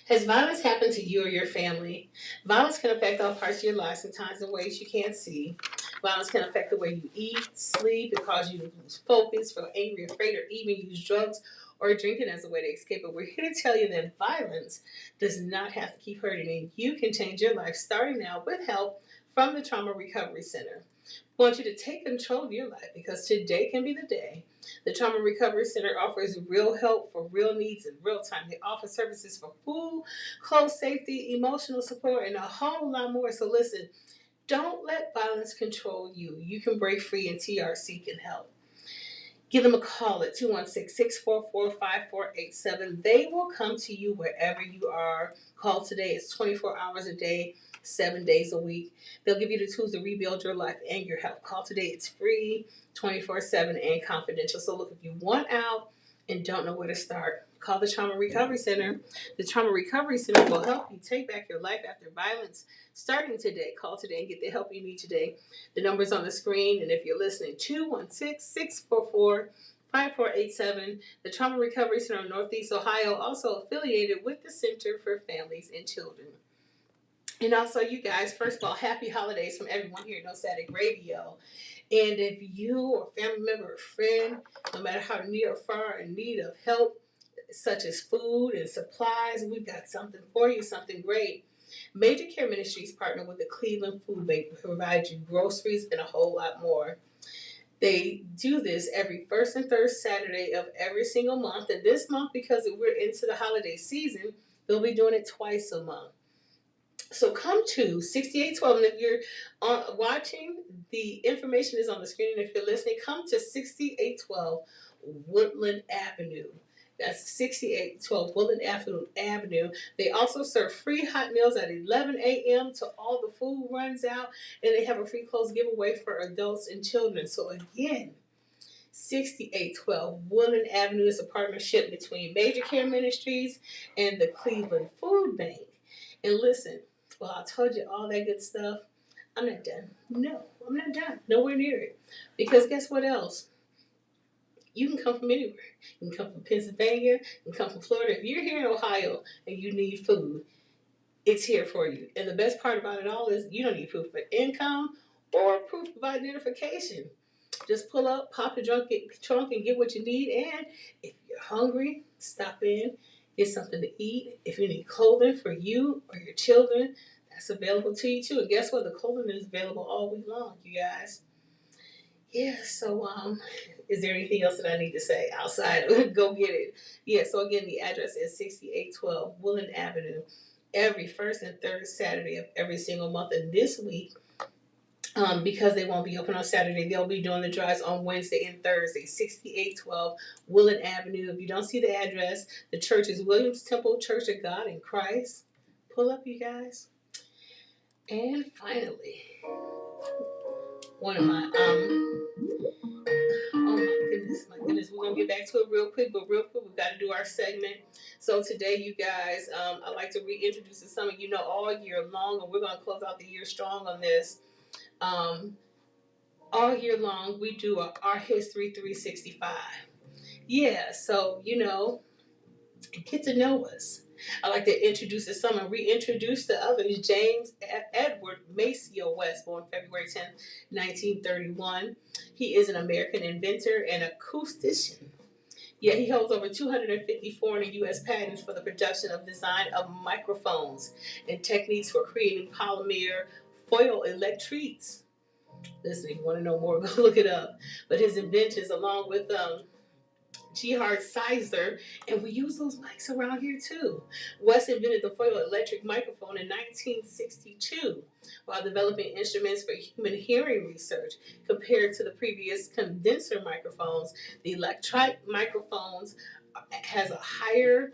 Has violence happened to you or your family? Violence can affect all parts of your life, sometimes in ways you can't see. Violence can affect the way you eat, sleep, it causes you to lose focus, feel angry, afraid, or even use drugs or drinking as a way to escape. But we're here to tell you that violence does not have to keep hurting, and you can change your life starting now with help from the Trauma Recovery Center. I want you to take control of your life because today can be the day. The Trauma Recovery Center offers real help for real needs in real time. They offer services for food, clothes, safety, emotional support, and a whole lot more. So listen, don't let violence control you. You can break free, and TRC can help. Give them a call at 216-644-5487. They will come to you wherever you are. Call today. It's 24 hours a day, 7 days a week. They'll give you the tools to rebuild your life and your health. Call today. It's free, 24/7, and confidential. So look, if you want out and don't know where to start, call the Trauma Recovery Center. The Trauma Recovery Center will help you take back your life after violence. Starting today, call today and get the help you need today. The number's on the screen, and if you're listening, 216-644-5487. The Trauma Recovery Center in Northeast Ohio, also affiliated with the Center for Families and Children. And also, you guys, first of all, happy holidays from everyone here at No Static Radio. And if you or a family member or friend, no matter how near or far in need of help, such as food and supplies, we've got something for you, something great. Major Care Ministries partner with the Cleveland Food Bank to provide you groceries and a whole lot more. They do this every first and third Saturday of every single month. And this month, because we're into the holiday season, they'll be doing it twice a month. So come to 6812, and if you're watching, the information is on the screen. And if you're listening, come to 6812 Woodland Avenue. That's 6812 Woodland Avenue. They also serve free hot meals at 11 a.m. till all the food runs out, and they have a free clothes giveaway for adults and children. So again, 6812 Woodland Avenue is a partnership between Major Care Ministries and the Cleveland Food Bank. And listen, well, I told you all that good stuff. I'm not done. No, I'm not done. Nowhere near it. Because guess what else? You can come from anywhere. You can come from Pennsylvania. You can come from Florida. If you're here in Ohio and you need food, it's here for you. And the best part about it all is you don't need proof of income or proof of identification. Just pull up, pop your trunk, and get what you need. And if you're hungry, stop in, get something to eat. If you need clothing for you or your children, that's available to you too. And guess what? The clothing is available all week long, you guys. Yeah, so is there anything else that I need to say outside of go get it? Yeah, so again, the address is 6812 Woodland Avenue, every first and third Saturday of every single month. And this week, because they won't be open on Saturday, they'll be doing the drives on Wednesday and Thursday. 6812 Woodland Avenue. If you don't see the address, the church is Williams Temple Church of God in Christ. Pull up, you guys. And finally, one of my oh my goodness, we're gonna get back to it real quick, we've got to do our segment. So today, you guys, I'd like to reintroduce to some of you know all year long, and we're gonna close out the year strong on this. All year long, we do our History 365. Yeah, so get to know us. I like to introduce to some and reintroduce to others. James Edward Maceo West, born February 10th, 1931. He is an American inventor and acoustician. Yeah, he holds over 250 foreign and U.S. patents for the production of design of microphones and techniques for creating polymer foil electriques. Listen, if you want to know more, go look it up. But his inventions, along with Gerhard Sizer, and we use those mics around here too. West invented the foil electric microphone in 1962 while developing instruments for human hearing research. Compared to the previous condenser microphones, the electric microphones has a higher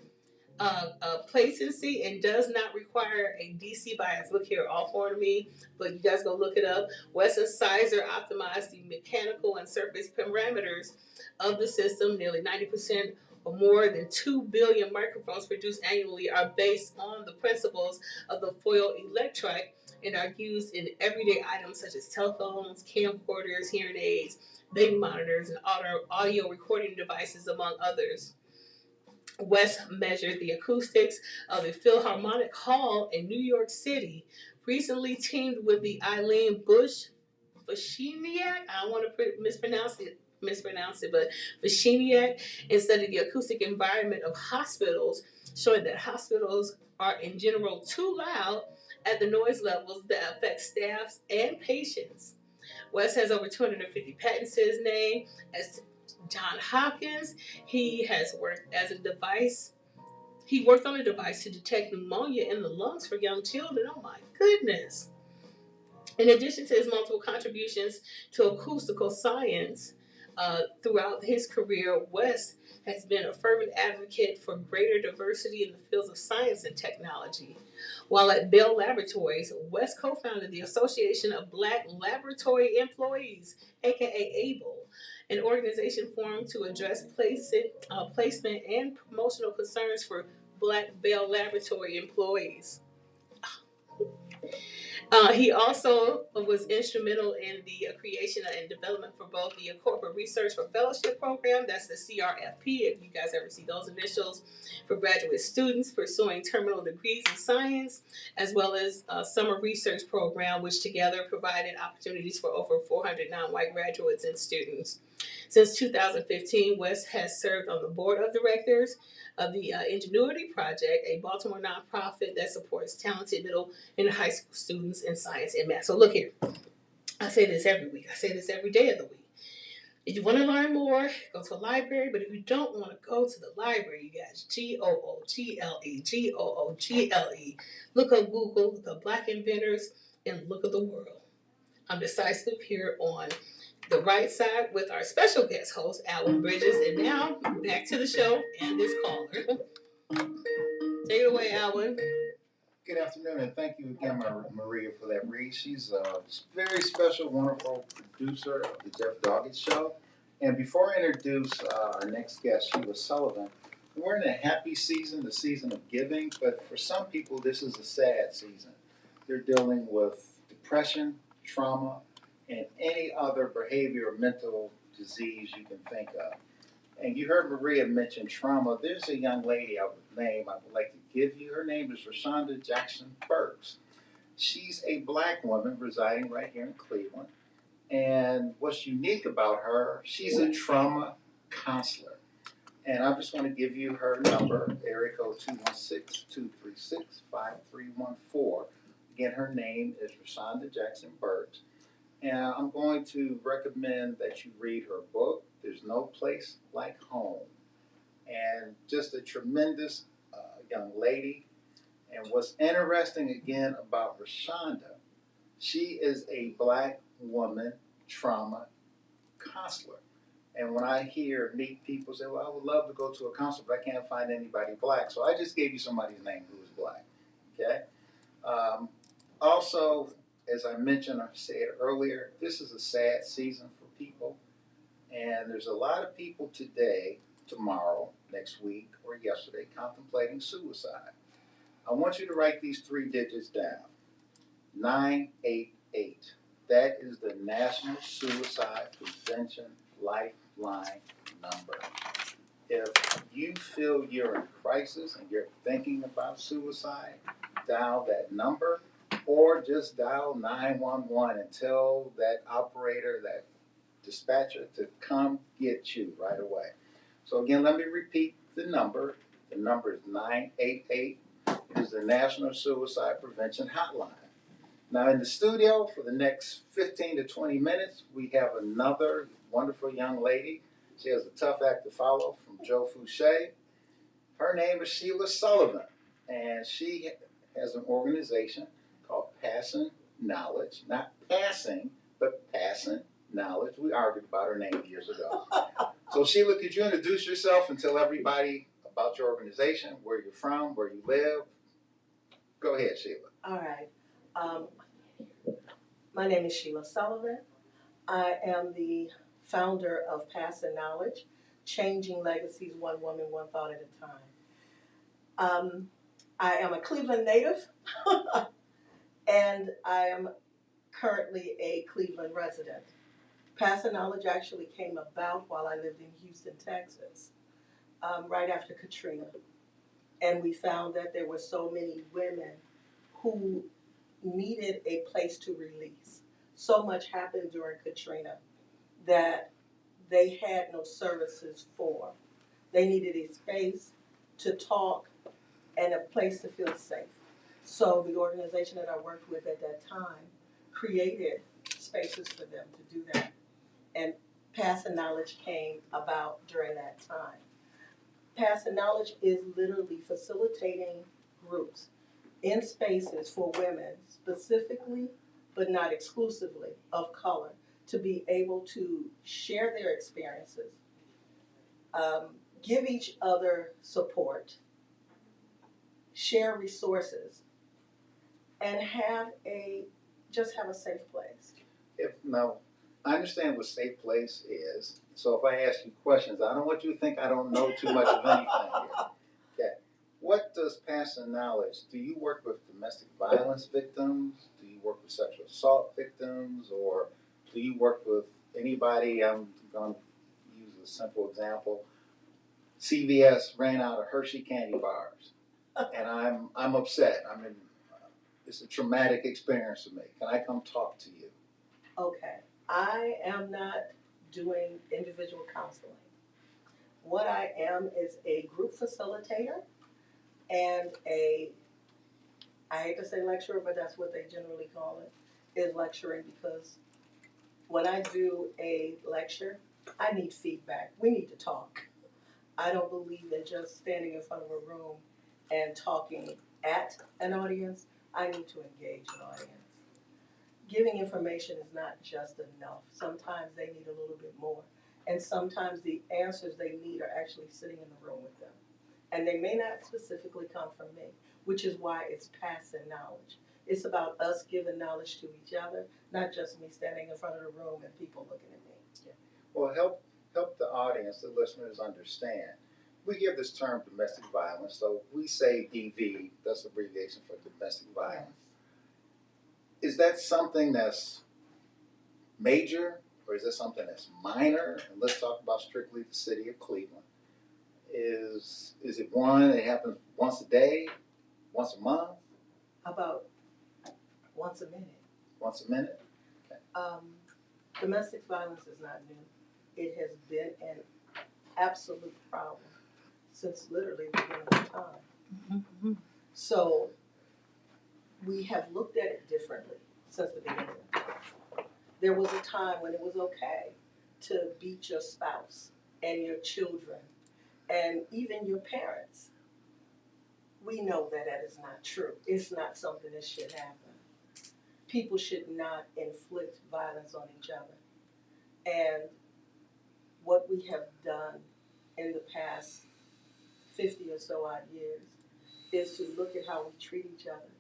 placency and does not require a DC bias. Look here, all four of me, but you guys go look it up. West and Sizer optimized the mechanical and surface parameters of the system. Nearly 90% or more than 2 billion microphones produced annually are based on the principles of the foil electric and are used in everyday items such as telephones, camcorders, hearing aids, baby monitors, and audio recording devices, among others. Wes measured the acoustics of the Philharmonic Hall in New York City, recently teamed with the Eileen Vashiniak. I don't want to mispronounce it, but Vashiniak, and studied the acoustic environment of hospitals, showing that hospitals are in general too loud at the noise levels that affect staffs and patients. Wes has over 250 patents to his name. As John Hopkins, he has worked as a device. He worked on a device to detect pneumonia in the lungs for young children. Oh my goodness. In addition to his multiple contributions to acoustical science throughout his career, West has been a fervent advocate for greater diversity in the fields of science and technology. While at Bell Laboratories, West co founded the Association of Black Laboratory Employees, aka ABLE, an organization formed to address placement and promotional concerns for Black Bell Laboratory employees. He also was instrumental in the creation and development for both the Corporate Research for Fellowship Program, that's the CRFP, if you guys ever see those initials, for graduate students pursuing terminal degrees in science, as well as a summer research program, which together provided opportunities for over 400 non-white graduates and students. Since 2015, West has served on the board of directors of the Ingenuity Project, a Baltimore nonprofit that supports talented middle and high school students in science and math. So look here, I say this every week. I say this every day of the week. If you want to learn more, go to a library. But if you don't want to go to the library, you guys, Google. Look up Google, look up Black inventors, and look at the world. I'm Decisive here on the right side with our special guest host, Alwyn Bridges. And now, back to the show and this caller. Take it away, Alwyn. Good afternoon, and thank you again, Maria, for that read. She's a very special, wonderful producer of the Jeff Doggett Show. And before I introduce our next guest, Sheila Sullivan, we're in a happy season, the season of giving, but for some people, this is a sad season. They're dealing with depression, trauma, and any other behavior or mental disease you can think of. And you heard Maria mention trauma. There's a young lady I would like to give you. Her name is Rashonda Jackson Burks. She's a black woman residing right here in Cleveland. And what's unique about her, she's a trauma counselor. And I just want to give you her number, area code 216-236-5314. Again, her name is Rashonda Jackson Burks. And I'm going to recommend that you read her book, There's No Place Like Home. And just a tremendous young lady. And what's interesting again about Rashonda, she is a black woman trauma counselor. And when I meet people say, well, I would love to go to a counselor, but I can't find anybody black. So I just gave you somebody's name who is black. Okay? Also, as I mentioned, I said earlier, this is a sad season for people. And there's a lot of people today, tomorrow, next week, or yesterday contemplating suicide. I want you to write these 3 digits down. 988. That is the National Suicide Prevention Lifeline number. If you feel you're in crisis and you're thinking about suicide, dial that number, or just dial 911 and tell that operator, that dispatcher, to come get you right away. So again, let me repeat the number. The number is 988. It is the National Suicide Prevention Hotline. Now in the studio for the next 15 to 20 minutes, we have another wonderful young lady. She has a tough act to follow from Joe Fouche. Her name is Sheila Sullivan, and she has an organization called Passing Knowledge. Not passing, but passing knowledge. We argued about her name years ago. So Sheila, could you introduce yourself and tell everybody about your organization, where you're from, where you live? Go ahead, Sheila. All right. My name is Sheila Sullivan. I am the founder of Passing Knowledge, Changing Legacies One Woman, One Thought at a Time. I am a Cleveland native, and I am currently a Cleveland resident. Passing Knowledge actually came about while I lived in Houston, Texas. right after Katrina. And we found that there were so many women who needed a place to release. So much happened during Katrina that they had no services for. They needed a space to talk and a place to feel safe. So the organization that I worked with at that time created spaces for them to do that. And Passing Knowledge came about during that time. Passing Knowledge is literally facilitating groups in spaces for women specifically, but not exclusively, of color, to be able to share their experiences, give each other support, share resources, and just have a safe place. Now, I understand what safe place is, so if I ask you questions, I don't want you to think I don't know too much of anything here. Okay. What does Passing Knowledge, do you work with domestic violence victims? Do you work with sexual assault victims? Or do you work with anybody? I'm going to use a simple example. CVS ran out of Hershey candy bars, and I'm upset. It's a traumatic experience for me. Can I come talk to you? Okay, I am not doing individual counseling. What I am is a group facilitator and I hate to say lecturer, but that's what they generally call it, is lecturing, because when I do a lecture, I need feedback. We need to talk. I don't believe in just standing in front of a room and talking at an audience. I need to engage an audience. Giving information is not just enough. Sometimes they need a little bit more. And sometimes the answers they need are actually sitting in the room with them. And they may not specifically come from me, which is why it's passing knowledge. It's about us giving knowledge to each other, not just me standing in front of the room and people looking at me. Yeah. Well, help the audience, the listeners understand. We give this term domestic violence, so we say DV, that's abbreviation for domestic violence. Is that something that's major, or is that something that's minor? And let's talk about strictly the city of Cleveland. Is it one that happens once a day, once a month? How about once a minute? Once a minute? Okay. Domestic violence is not new. It has been an absolute problem since literally the beginning of time. Mm-hmm. So we have looked at it differently since the beginning of time. There was a time when it was okay to beat your spouse and your children and even your parents. We know that that is not true. It's not something that should happen. People should not inflict violence on each other. And what we have done in the past 50 or so odd years is to look at how we treat each other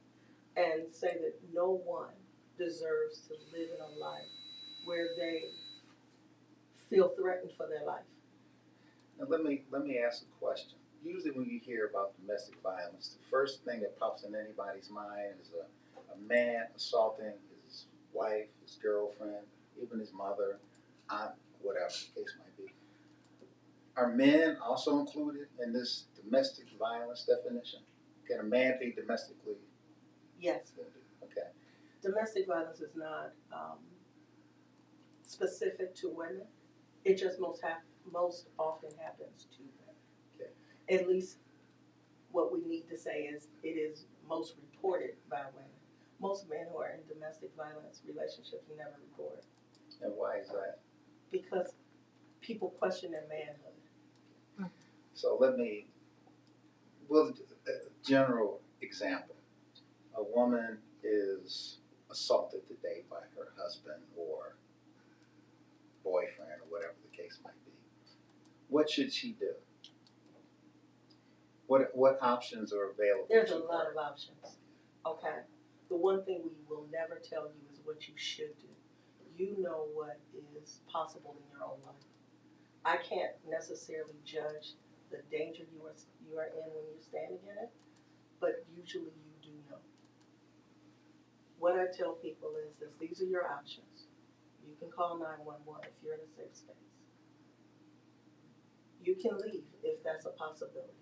and say that no one deserves to live in a life where they feel threatened for their life. Now let me ask a question. Usually when you hear about domestic violence, the first thing that pops in anybody's mind is a man assaulting his wife, his girlfriend, even his mother, aunt, whatever the case might be. Are men also included in this domestic violence definition? Can a man be domestically? Yes. Okay. Domestic violence is not specific to women. It just most often happens to them. Okay. At least what we need to say is it is most reported by women. Most men who are in domestic violence relationships never report. And why is that? Because people question their manhood. So a general example. A woman is assaulted today by her husband or boyfriend or whatever the case might be. What should she do? What options are available? There's a lot of options. Okay. The one thing we will never tell you is what you should do. You know what is possible in your own life. I can't necessarily judge the danger you are in when you're standing in it, but usually you do know. What I tell people is this: these are your options. You can call 911 if you're in a safe space. You can leave if that's a possibility.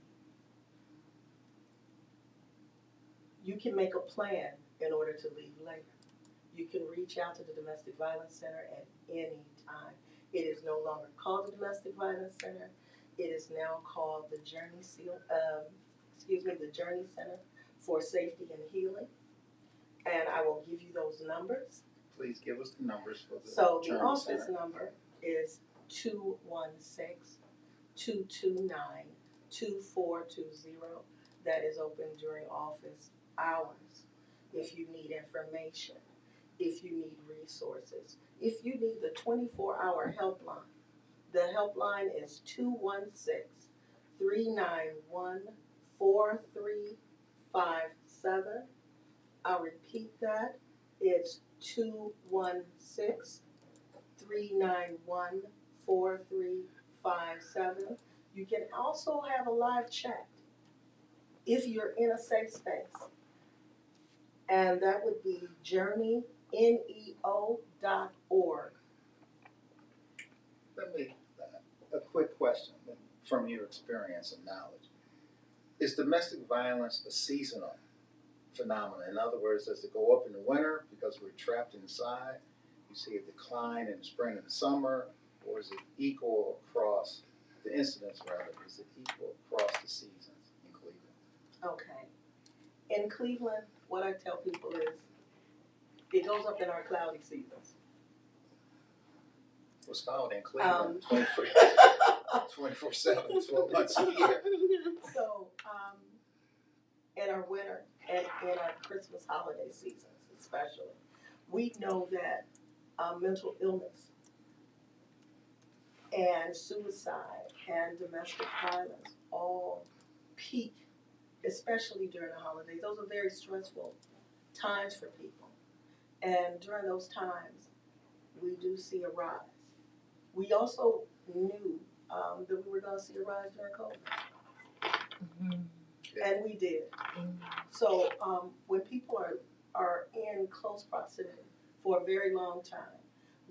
You can make a plan in order to leave later. You can reach out to the Domestic Violence Center at any time. It is no longer called the Domestic Violence Center. It is now called the Journey Center for Safety and Healing. And I will give you those numbers. Please give us the numbers for the So the Journey office Center. number is 216-229-2420. That is open during office hours. If you need information, if you need resources, if you need the 24-hour helpline, the helpline is 216-391-4357. I'll repeat that. It's 216-391-4357. You can also have a live chat if you're in a safe space. And that would be journeyneo.org. Let me, a quick question from your experience and knowledge. Is domestic violence a seasonal phenomenon? In other words, does it go up in the winter because we're trapped inside? You see a decline in the spring and the summer? Or is it equal across the incidence, rather? Is it equal across the seasons in Cleveland? Okay. In Cleveland, what I tell people is it goes up in our cloudy seasons. What's called in Cleveland 24/7, 12 months a year. So, in our winter and in our Christmas holiday seasons especially, we know that mental illness and suicide and domestic violence all peak, especially during the holidays. Those are very stressful times for people. And during those times, we do see a rise. We also knew that we were going to see a rise during COVID. And we did. So when people are in close proximity for a very long time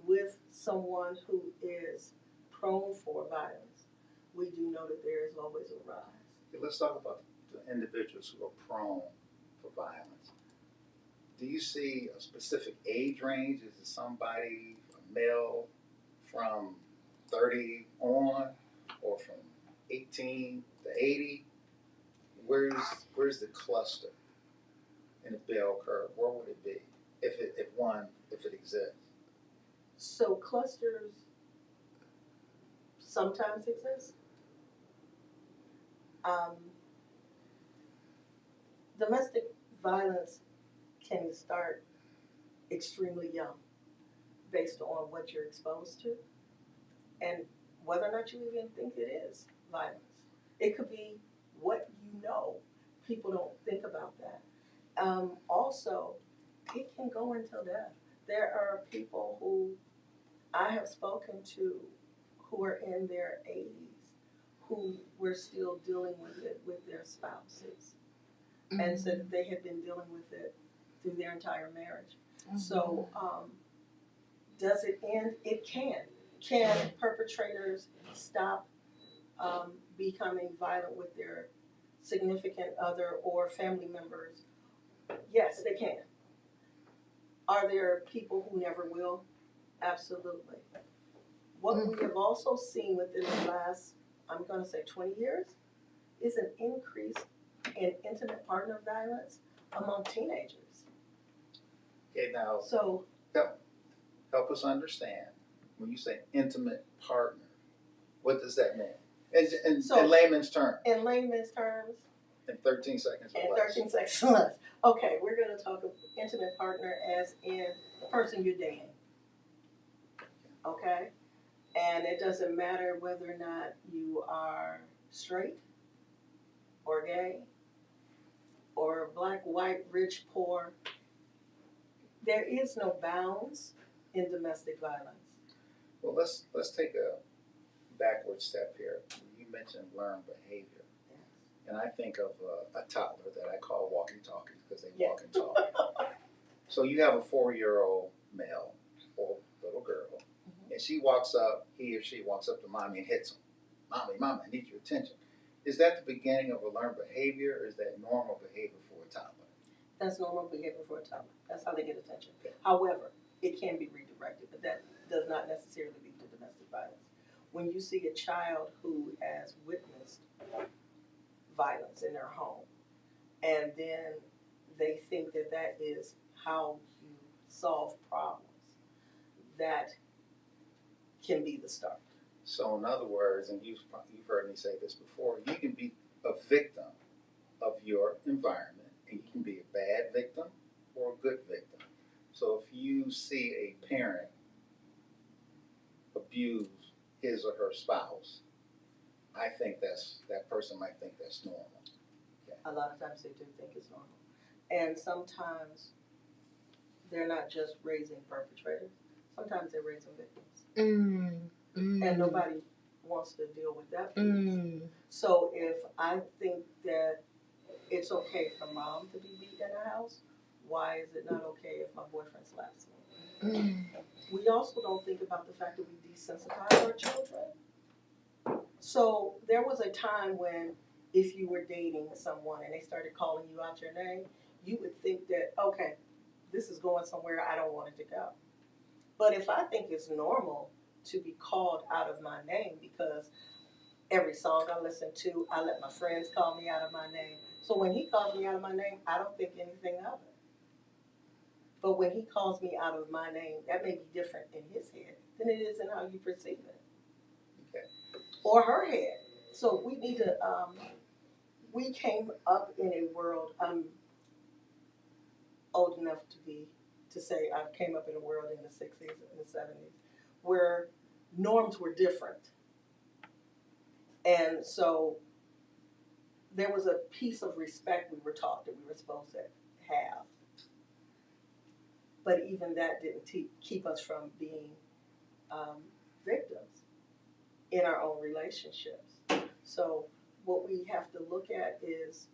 with someone who is prone for violence, we do know that there is always a rise. Okay, let's talk about the individuals who are prone for violence. Do you see a specific age range? Is it somebody, a male from 30 on, or from 18 to 80? Where's the cluster in the bell curve? Where would it be if it exists? So clusters sometimes exist. Domestic violence can start extremely young based on what you're exposed to and whether or not you even think it is violence. It could be what you know. People don't think about that. Also, it can go until death. There are people who I have spoken to who are in their 80s who were still dealing with it with their spouses and said that they had been dealing with it through their entire marriage. So does it end? It can. Can perpetrators stop becoming violent with their significant other or family members? Yes, they can. Are there people who never will? Absolutely. What we have also seen within the last, I'm going to say 20 years, is an increase in intimate partner violence among teenagers. Okay, now So help us understand. When you say intimate partner, what does that mean? In layman's terms. In layman's terms, In 13 seconds or and less. 13 seconds less. Okay, we're going to talk of intimate partner as in the person you're dating. Okay? And it doesn't matter whether or not you are straight or gay or black, white, rich, poor. There is no bounds in domestic violence. Well, let's take a backward step here. You mentioned learned behavior. And I think of a toddler that I call walkie-talkies because they walk and talk. So you have a 4-year-old male or little girl, and he or she walks up to mommy and hits him. mommy, I need your attention. Is that the beginning of a learned behavior, or is that normal behavior for a toddler? That's normal behavior for a toddler. That's how they get attention. However, it can be redirected, but that does not necessarily lead to domestic violence. When you see a child who has witnessed violence in their home, and then they think that that is how you solve problems, that can be the start. So in other words, and you've heard me say this before, you can be a victim of your environment, and you can be a bad victim or a good victim. So if you see a parent abuse his or her spouse, I think that person might think that's normal. Okay. A lot of times they do think it's normal. And sometimes they're not just raising perpetrators, sometimes they're raising victims. And nobody wants to deal with that piece. So if I think that it's okay for mom to be beat in a house, why is it not okay if my boyfriend slaps me? We also don't think about the fact that we desensitize our children. So there was a time when if you were dating someone and they started calling you out your name, you would think that, okay, this is going somewhere I don't want it to go. But if I think it's normal to be called out of my name, because every song I listen to, I let my friends call me out of my name. So when he calls me out of my name, I don't think anything of it. But when he calls me out of my name, that may be different in his head than it is in how you perceive it. Okay. Or her head. So we need to, we came up in a world, I'm old enough to say I came up in a world in the 60s and the 70s where norms were different. And so there was a piece of respect we were taught that we were supposed to have. But even that didn't keep us from being victims in our own relationships. So what we have to look at is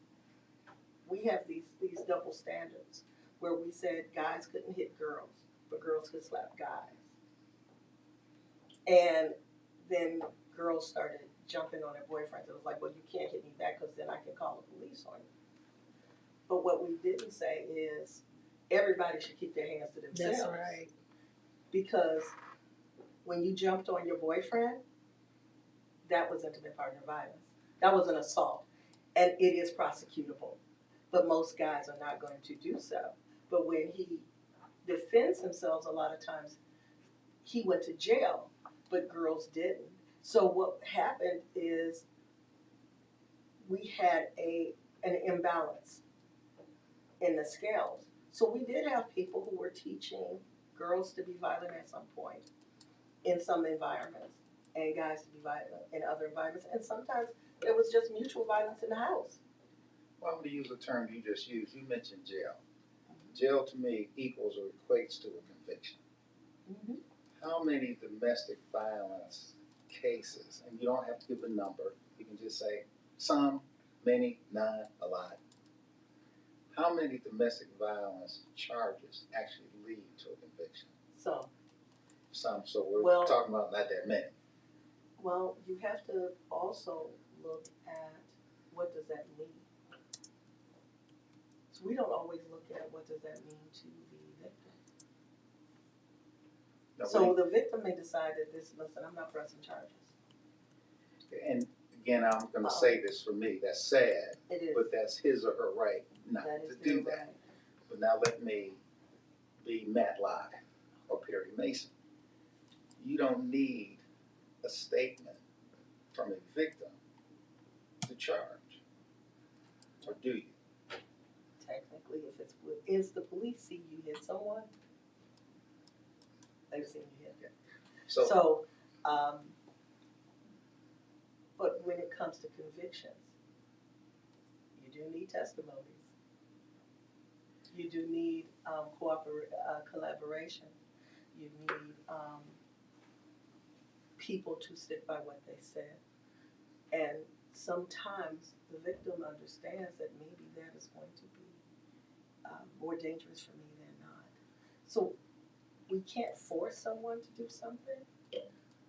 we have these double standards where we said guys couldn't hit girls, but girls could slap guys. And then girls started jumping on their boyfriends. It was like, well, you can't hit me back because then I can call the police on you. But what we didn't say is everybody should keep their hands to themselves. That's right. Because when you jumped on your boyfriend, that was intimate partner violence. That was an assault. And it is prosecutable. But most guys are not going to do so. But when he defends himself, a lot of times he went to jail, but girls didn't. So what happened is we had an imbalance in the scales. So we did have people who were teaching girls to be violent at some point in some environments, and guys to be violent in other environments. And sometimes there was just mutual violence in the house. Well, I'm going to use a term you just used. You mentioned jail. Jail to me equals or equates to a conviction. Mm-hmm. How many domestic violence cases, and you don't have to give a number, you can just say some, many, none, a lot. How many domestic violence charges actually lead to a conviction? Some, so we're talking about not that many. Well, you have to also look at what does that mean. So we don't always look at what does that mean to the victim. Now, so the victim may decide that listen, I'm not pressing charges. And again, I'm going to say this for me, that's sad, it is. But that's his or her right not to do that. Right. But now let me be Matlock or Perry Mason. You don't need a statement from a victim to charge, or do you? Technically, if the police see you hit someone, they've seen you hit. Okay. But when it comes to convictions, you do need testimonies. You do need collaboration. You need people to stick by what they said. And sometimes the victim understands that maybe that is going to be more dangerous for me than not. So we can't force someone to do something.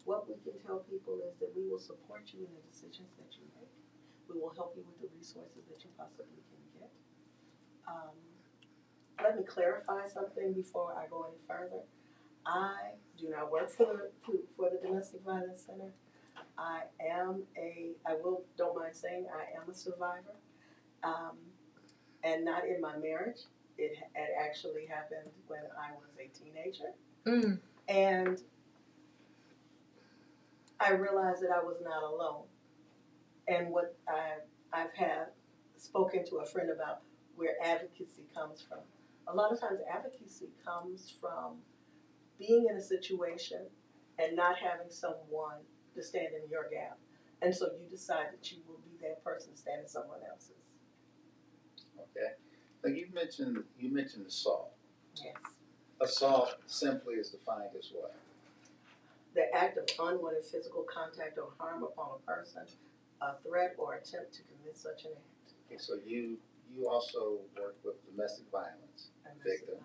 what we can tell people is that we will support you in the decisions that you make. We will help you with the resources that you possibly can get. Let me clarify something before I go any further. I do not work for the Domestic Violence Center. Don't mind saying, I am a survivor. And not in my marriage. It actually happened when I was a teenager. Mm. And I realized that I was not alone. And what I've had spoken to a friend about where advocacy comes from. A lot of times advocacy comes from being in a situation and not having someone to stand in your gap. And so you decide that you will be that person to stand in someone else's. Okay. Now you mentioned assault. Yes. Assault simply is defined as what? The act of unwanted physical contact or harm upon a person, a threat or attempt to commit such an act. Okay, so you also work with domestic violence victims.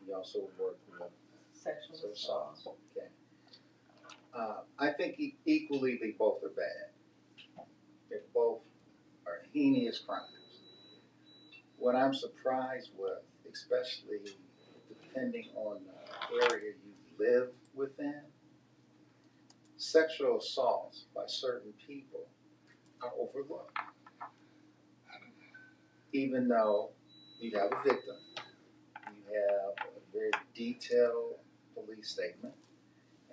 You also work with Sexual assault. Okay. I think equally they both are bad. They both are heinous crimes. What I'm surprised with, especially depending on the area you live within, sexual assaults by certain people are overlooked. Even though you have a victim, you have a very detailed police statement,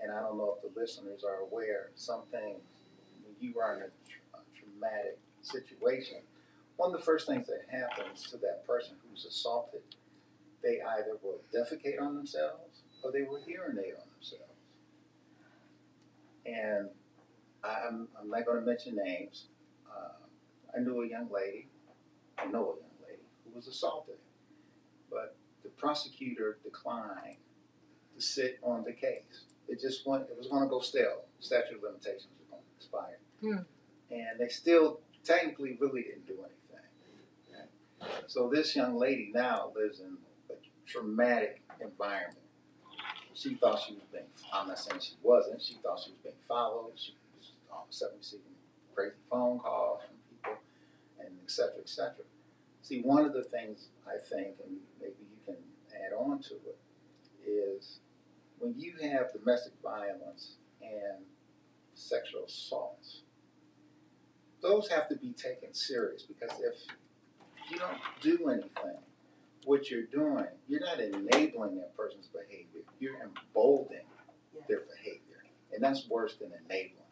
and I don't know if the listeners are aware, some things, when you are in a traumatic situation, one of the first things that happens to that person who's assaulted, they either will defecate on themselves or they will urinate on themselves. And I'm not going to mention names. I know a young lady who was assaulted, but the prosecutor declined to sit on the case. It was going to go stale. Statute of limitations was going to expire. Mm. And they still technically really didn't do anything. Okay? So this young lady now lives in a traumatic environment. She thought she was being, I'm not saying she wasn't, she thought she was being followed. She was all of a sudden receiving crazy phone calls from people, and et cetera, et cetera. See, one of the things I think, and maybe you can add on to it, is when you have domestic violence and sexual assaults, those have to be taken serious, because if you don't do anything, what you're doing, you're not enabling that person's behavior, you're emboldening their behavior. And that's worse than enabling,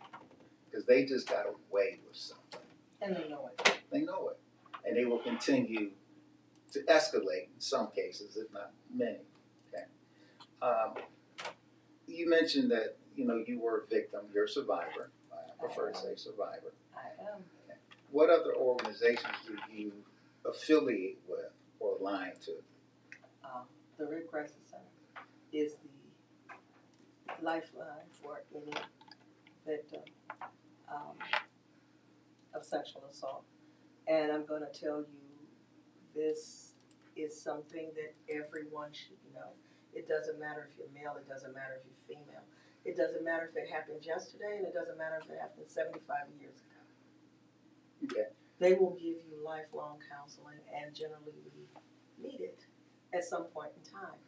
because they just got away with something. And they know it. They know it. And they will continue to escalate in some cases, if not many. Okay. You mentioned that, you were a victim, you're a survivor. I prefer to say survivor. I am. Okay. What other organizations do you affiliate with or align to? The Red Crisis Center is the lifeline for any victim of sexual assault. And I'm going to tell you, this is something that everyone should know. It doesn't matter if you're male, it doesn't matter if you're female. It doesn't matter if it happened yesterday, and it doesn't matter if it happened 75 years ago. Okay. They will give you lifelong counseling, and generally we need it at some point in time.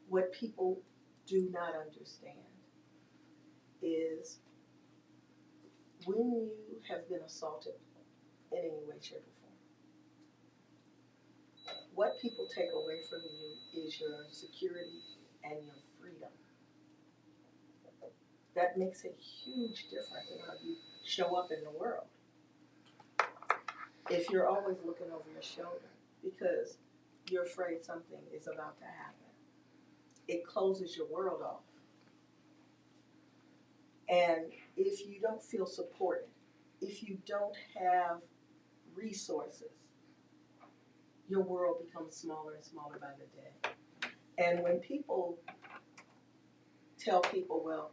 What people do not understand is when you have been assaulted in any way, shape, or form, what people take away from you is your security and your freedom. That makes a huge difference in how you show up in the world. If you're always looking over your shoulder because you're afraid something is about to happen, it closes your world off. And if you don't feel supported, if you don't have resources, your world becomes smaller and smaller by the day. And when people tell people, well,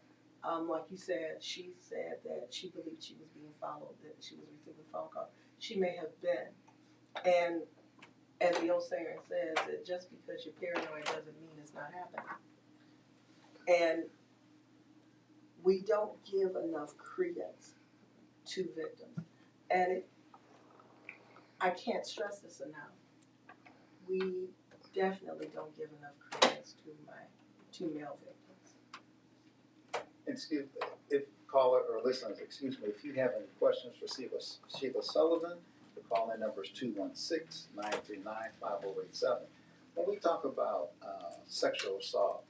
like you said, she said that she believed she was being followed, that she was receiving phone calls. She may have been. And as the old saying says, that just because you're paranoid doesn't mean it's not happening. And we don't give enough credence to victims. And I can't stress this enough. We definitely don't give enough credence to male victims. Excuse me, if caller or listeners, excuse me, if you have any questions for Sheila Sullivan, the call-in number is 216-939-5087. When we talk about sexual assault,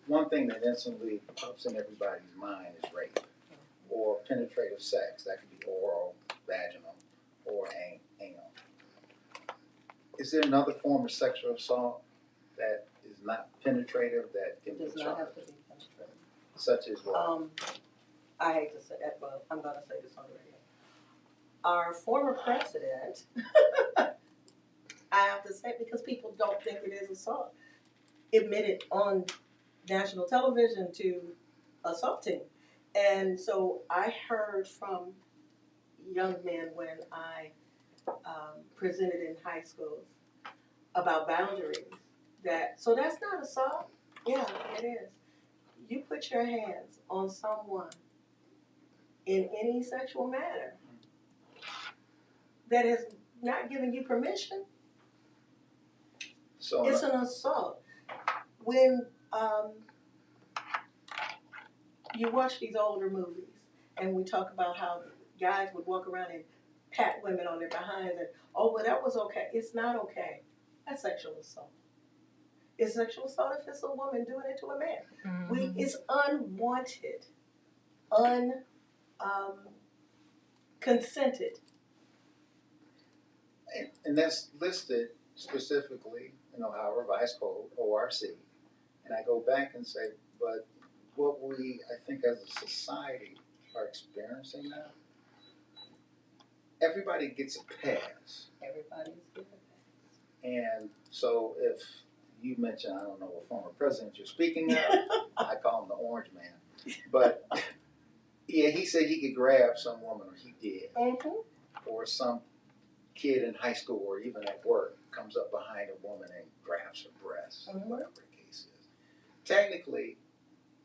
one thing that instantly pops in everybody's mind is rape or penetrative sex. That could be oral, vaginal, or anal. Is there another form of sexual assault that is not penetrative that can be It does not have to be penetrative. Such as what? I hate to say that, but I'm going to say this on the radio. Our former president, I have to say, because people don't think it is assault, admitted on national television to assaulting. And so I heard from young men when I presented in high schools about boundaries so that's not assault? Yeah, it is. You put your hands on someone in any sexual manner that has not given you permission, So it's an assault. When you watch these older movies and we talk about how guys would walk around and pat women on their behinds and, oh, well, that was okay. It's not okay. That's sexual assault. It's sexual assault if it's a woman doing it to a man. Mm-hmm. It's unwanted, consented. and that's listed specifically in Ohio Revised Code, ORC. And I go back and say, but what we, I think as a society, are experiencing now, everybody gets a pass. Everybody's different. And so if you mention, I don't know what former president you're speaking of, I call him the Orange Man. But yeah, he said he could grab some woman, or he did. Mm-hmm. Or some kid in high school or even at work comes up behind a woman and grabs her breast, whatever the case is. Technically,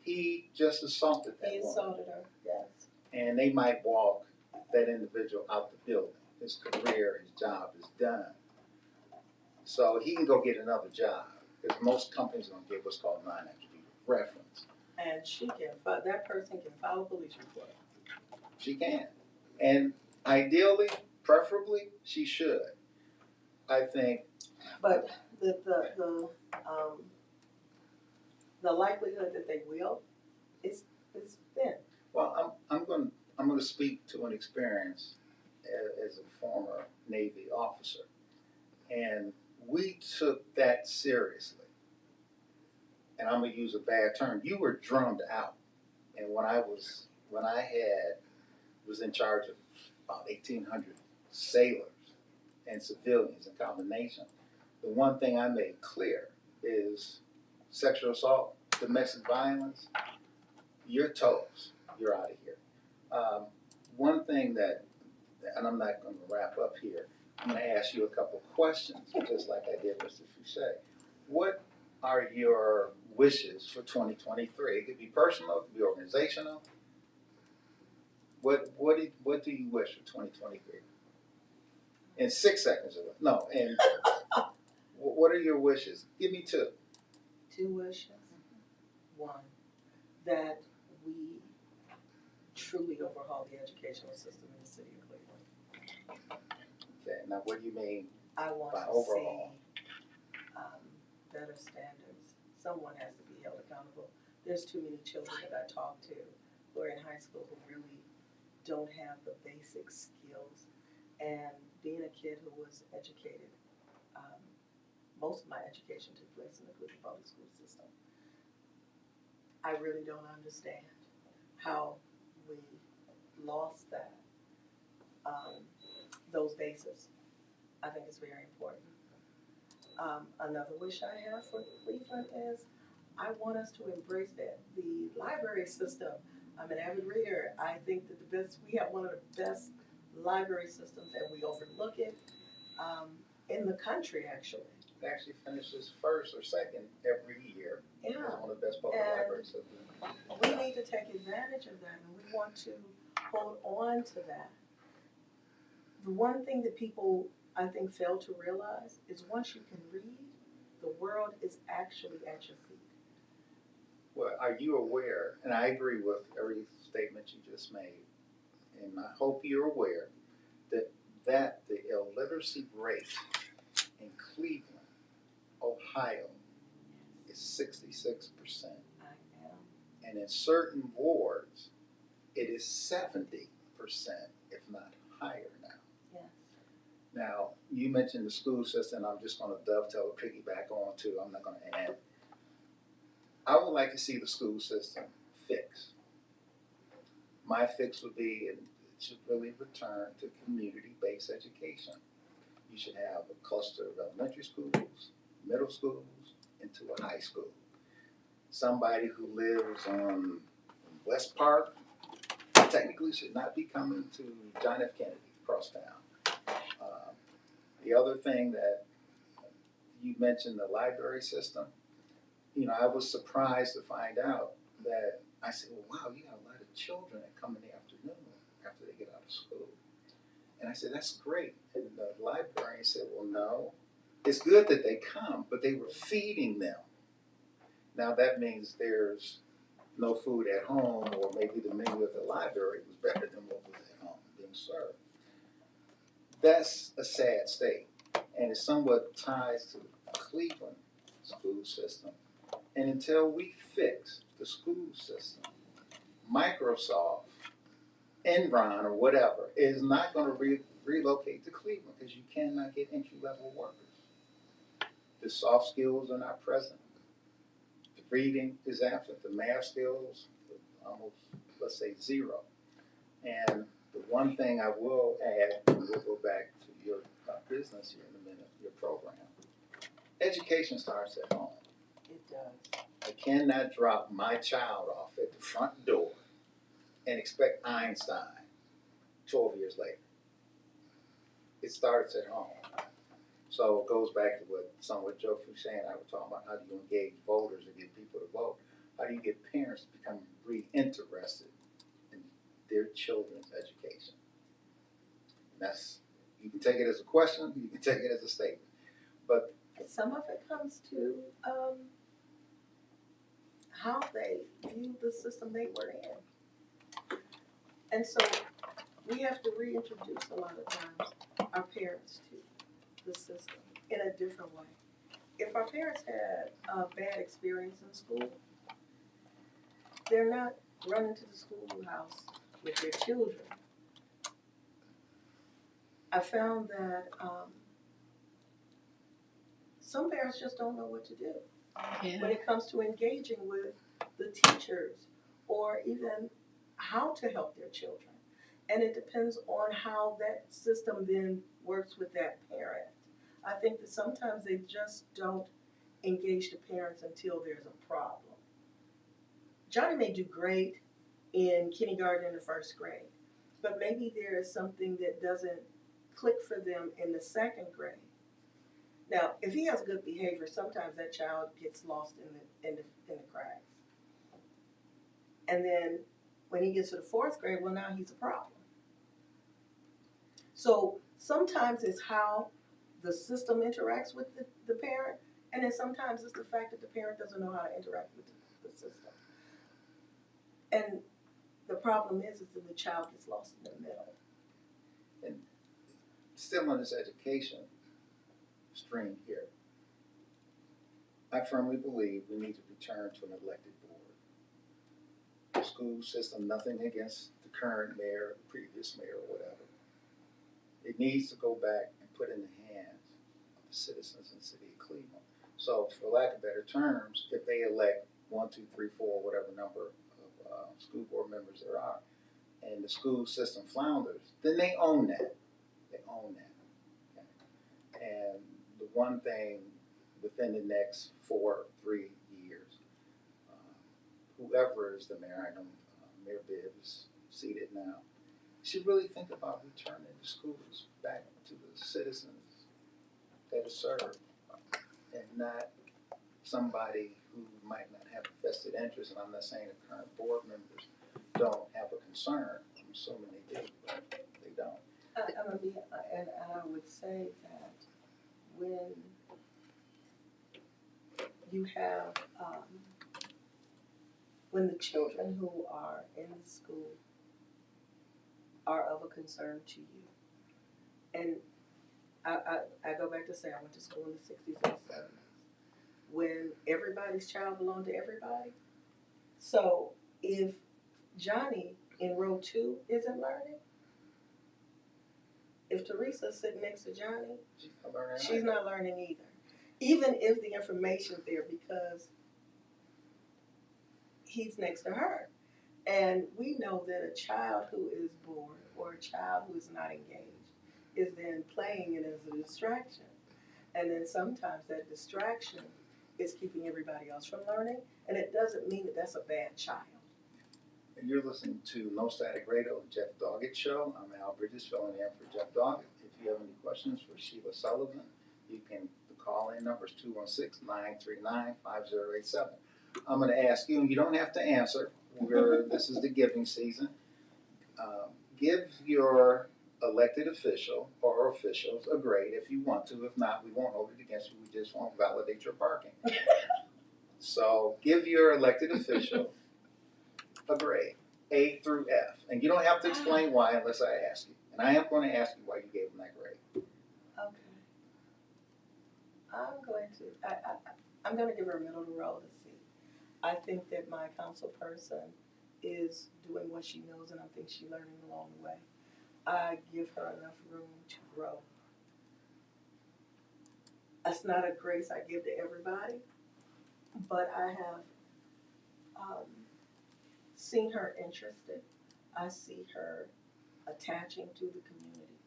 he just assaulted that He woman. assaulted her, yes. And they might walk that individual out the building. His career, his job is done. So he can go get another job, because most companies are going to get what's called non-attributed reference. And that person can file a police report. She can. And ideally, preferably, she should. I think. But the likelihood that they will is thin. Well, I'm going to speak to an experience as a former Navy officer, and we took that seriously. And I'm going to use a bad term. You were drummed out. And when I was in charge of about 1,800 sailors and civilians in combination, the one thing I made clear is sexual assault, domestic violence, you're toast. You're out of here. One thing and I'm not going to wrap up here, I'm going to ask you a couple questions, just like I did Mr. Fouche. What are your wishes for 2023? It could be personal, it could be organizational. What do you wish for 2023? In 6 seconds or no, and what are your wishes? Give me 2. 2 wishes. 1, that we truly overhaul the educational system in the city of Cleveland. Okay, now what do you mean I want by to overhaul? see better standards. Someone has to be held accountable. There's too many children that I talk to who are in high school who really don't have the basic skills. And being a kid who was educated, most of my education took place in the Cleveland public school system. I really don't understand how we lost those bases. I think it's very important. Another wish I have for Cleveland is I want us to embrace the library system. I'm an avid reader. I think that we have one of the best library systems, and we overlook it in the country, actually. It actually finishes first or second every year. Yeah. It's one of the best public library systems. we need to take advantage of that, and we want to hold on to that. The one thing that people, I think, fail to realize is once you can read, the world is actually at your feet. Well, are you aware, and I agree with every statement you just made, and I hope you're aware that the illiteracy rate in Cleveland, Ohio, is 66%. I am. And in certain wards, it is 70%, if not higher now. Yes. Now, you mentioned the school system. I'm just going to dovetail or piggyback on to, I'm not going to add. I would like to see the school system fixed. My fix would be it should really return to community-based education. You should have a cluster of elementary schools, middle schools, into a high school. Somebody who lives on West Park technically should not be coming to John F. Kennedy across town. The other thing that you mentioned, the library system, I was surprised to find out that I said, well, wow, you got a lot of children that come in the afternoon after they get out of school. And I said, that's great. And the librarian said, well, no, it's good that they come, but they were feeding them. Now that means there's no food at home, or maybe the menu at the library was better than what was at home being served. That's a sad state, and it somewhat ties to the Cleveland school system. And until we fix the school system, Microsoft, Enron, or whatever, is not going to relocate to Cleveland because you cannot get entry-level workers. The soft skills are not present. The reading is absent. The math skills, almost, let's say, zero. And the one thing I will add, and we'll go back to your business here in a minute, your program. Education starts at home. It does. I cannot drop my child off at the front door and expect Einstein 12 years later. It starts at home. So it goes back to what Joe Fouche and I were talking about. How do you engage voters and get people to vote? How do you get parents to become reinterested in their children's education? And you can take it as a question, you can take it as a statement. But some of it comes to how they view the system they were in. And so we have to reintroduce a lot of times our parents to the system in a different way. If our parents had a bad experience in school, they're not running to the schoolhouse with their children. I found that some parents just don't know what to do when it comes to engaging with the teachers or even how to help their children. And it depends on how that system then works with that parent. I think that sometimes they just don't engage the parents until there's a problem. Johnny may do great in kindergarten and the first grade, but maybe there is something that doesn't click for them in the second grade. Now, if he has good behavior, sometimes that child gets lost in the cracks. And then when he gets to the fourth grade, well, now he's a problem. So sometimes it's how the system interacts with the parent, and then sometimes it's the fact that the parent doesn't know how to interact with the system. And the problem is that the child gets lost in the middle. And still on this education stream here, I firmly believe we need to return to an elected board. The school system, nothing against the current mayor, the previous mayor, or whatever. It needs to go back and put in the hands of the citizens in the city of Cleveland. So, for lack of better terms, if they elect 1, 2, 3, 4, whatever number of school board members there are, and the school system flounders, then they own that. They own that. Okay? And the one thing within the next 3 years, whoever is the mayor, I know Mayor Bibb is seated now, should really think about returning the schools back to the citizens that are served and not somebody who might not have a vested interest, and I'm not saying the current board members don't have a concern. I'm assuming they do, but they don't. I'm gonna be, and I would say that when you have, when the children who are in the school are of a concern to you, and I go back to say I went to school in the 60s and 70s, when everybody's child belonged to everybody. So if Johnny in row 2 isn't learning, if Teresa's sitting next to Johnny, she's not learning either. Even if the information's there because he's next to her. And we know that a child who is bored or a child who is not engaged is then playing it as a distraction. And then sometimes that distraction is keeping everybody else from learning. And it doesn't mean that that's a bad child. And you're listening to No Static Radio, Jeff Doggett Show. I'm Al Bridges filling in for Jeff Doggett. If you have any questions for Sheila Sullivan, you can call in. Numbers 216-939-5087. I'm going to ask you, and you don't have to answer. This is the giving season. Give your elected official or officials a grade if you want to. If not, we won't hold it against you. We just won't validate your parking. So give your elected official a grade, A through F. And you don't have to explain why unless I ask you. And I am going to ask you why you gave them that grade. Okay. I'm going to give her a middle of the road to see. I think that my council person is doing what she knows, and I think she's learning along the way. I give her enough room to grow. That's not a grace I give to everybody, but I have seen her interested. I see her attaching to the community.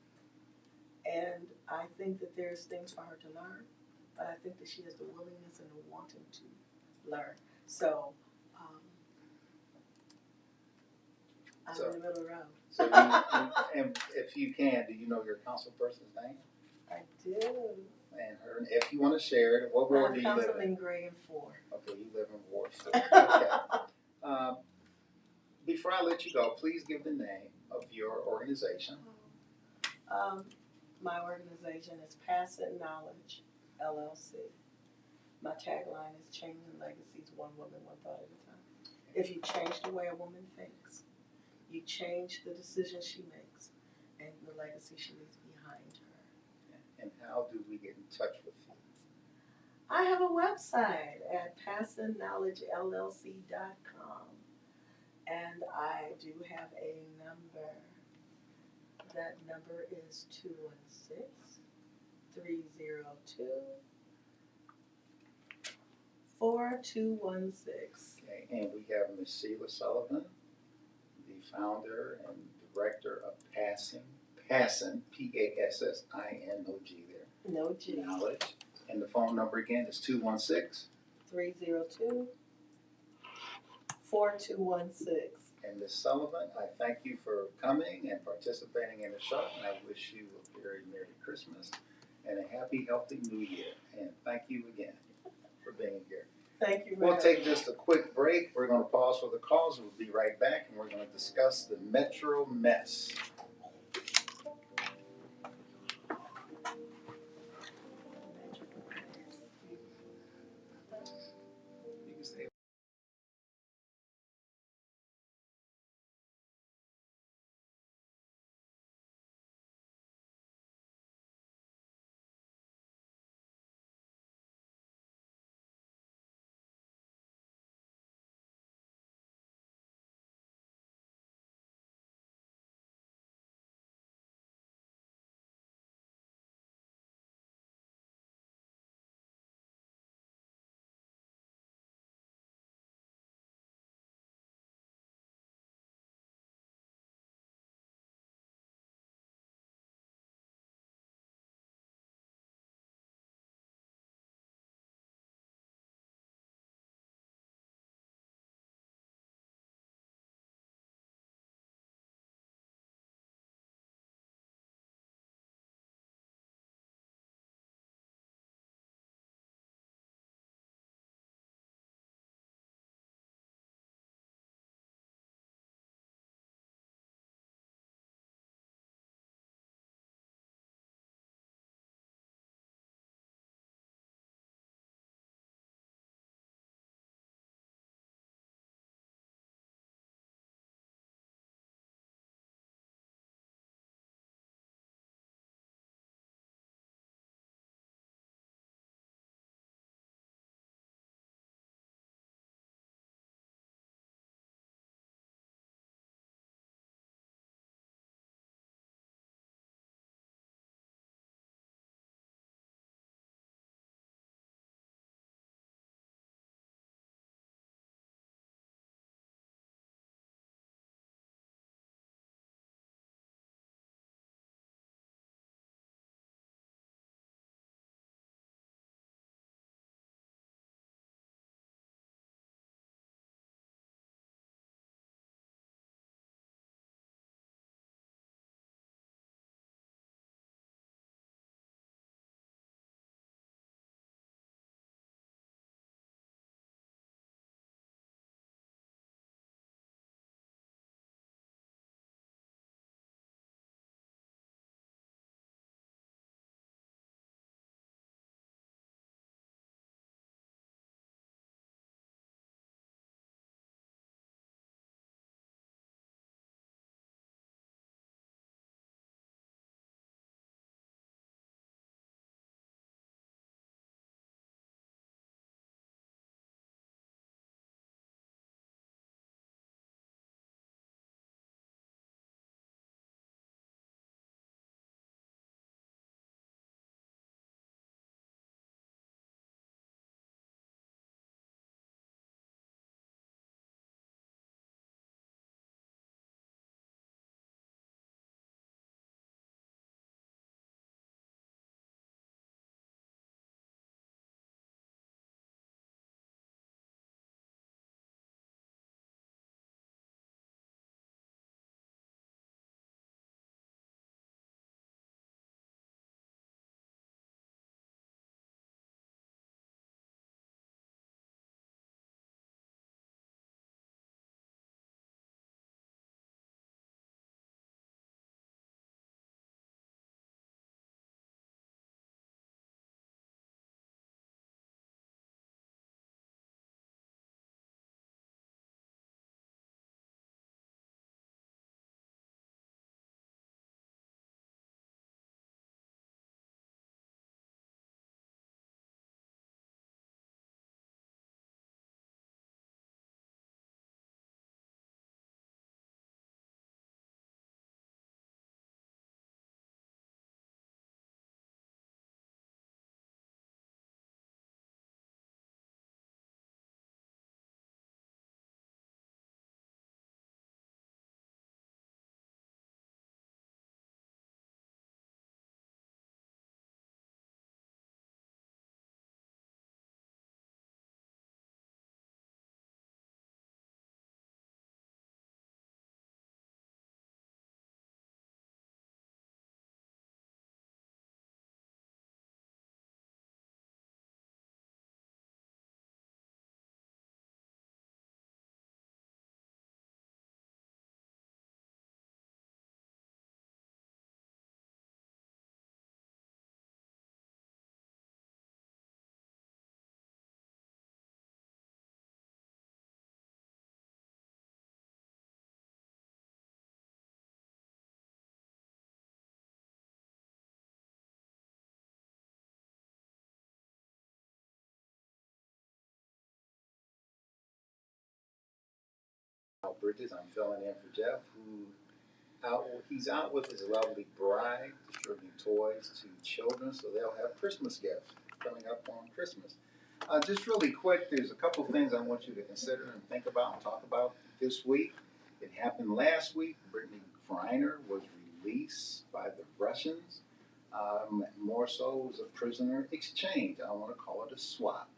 And I think that there's things for her to learn, but I think that she has the willingness and the wanting to learn. So, I'm in the middle of the road. So and if you can, do you know your council person's name? I do. And her, if you want to share it, what ward do you live in? Councilman Gray in 4. Okay, you live in Ward 4. Okay. Before I let you go, please give the name of your organization. My organization is Passing Knowledge, LLC. My tagline is Changing Legacies, One Woman, One Thought at a Time. If you change the way a woman thinks, you change the decisions she makes and the legacy she leaves behind her. And how do we get in touch with you? I have a website at passingknowledgellc.com, and I do have a number. That number is 216-302-4216. Okay, and we have Ms. Sheila Sullivan, the founder and director of Passing, P-A-S-S-I-N, no G there. No G. Knowledge. And the phone number again is 216-302-4216. And Ms. Sullivan, I thank you for coming and participating in the show, and I wish you a very Merry Christmas and a happy, healthy New Year. And thank you again for being here. Thank you. We'll take just a quick break. We're going to pause for the calls. We'll be right back, and we're going to discuss the Metro mess. Alwyn Bridges. I'm filling in for Jeff, he's out with his lovely bride, distributing toys to children, so they'll have Christmas gifts coming up on Christmas. Just really quick, there's a couple things I want you to consider and think about and talk about this week. It happened last week. Brittany Griner was released by the Russians. More so, it was a prisoner exchange. I don't want to call it a swap.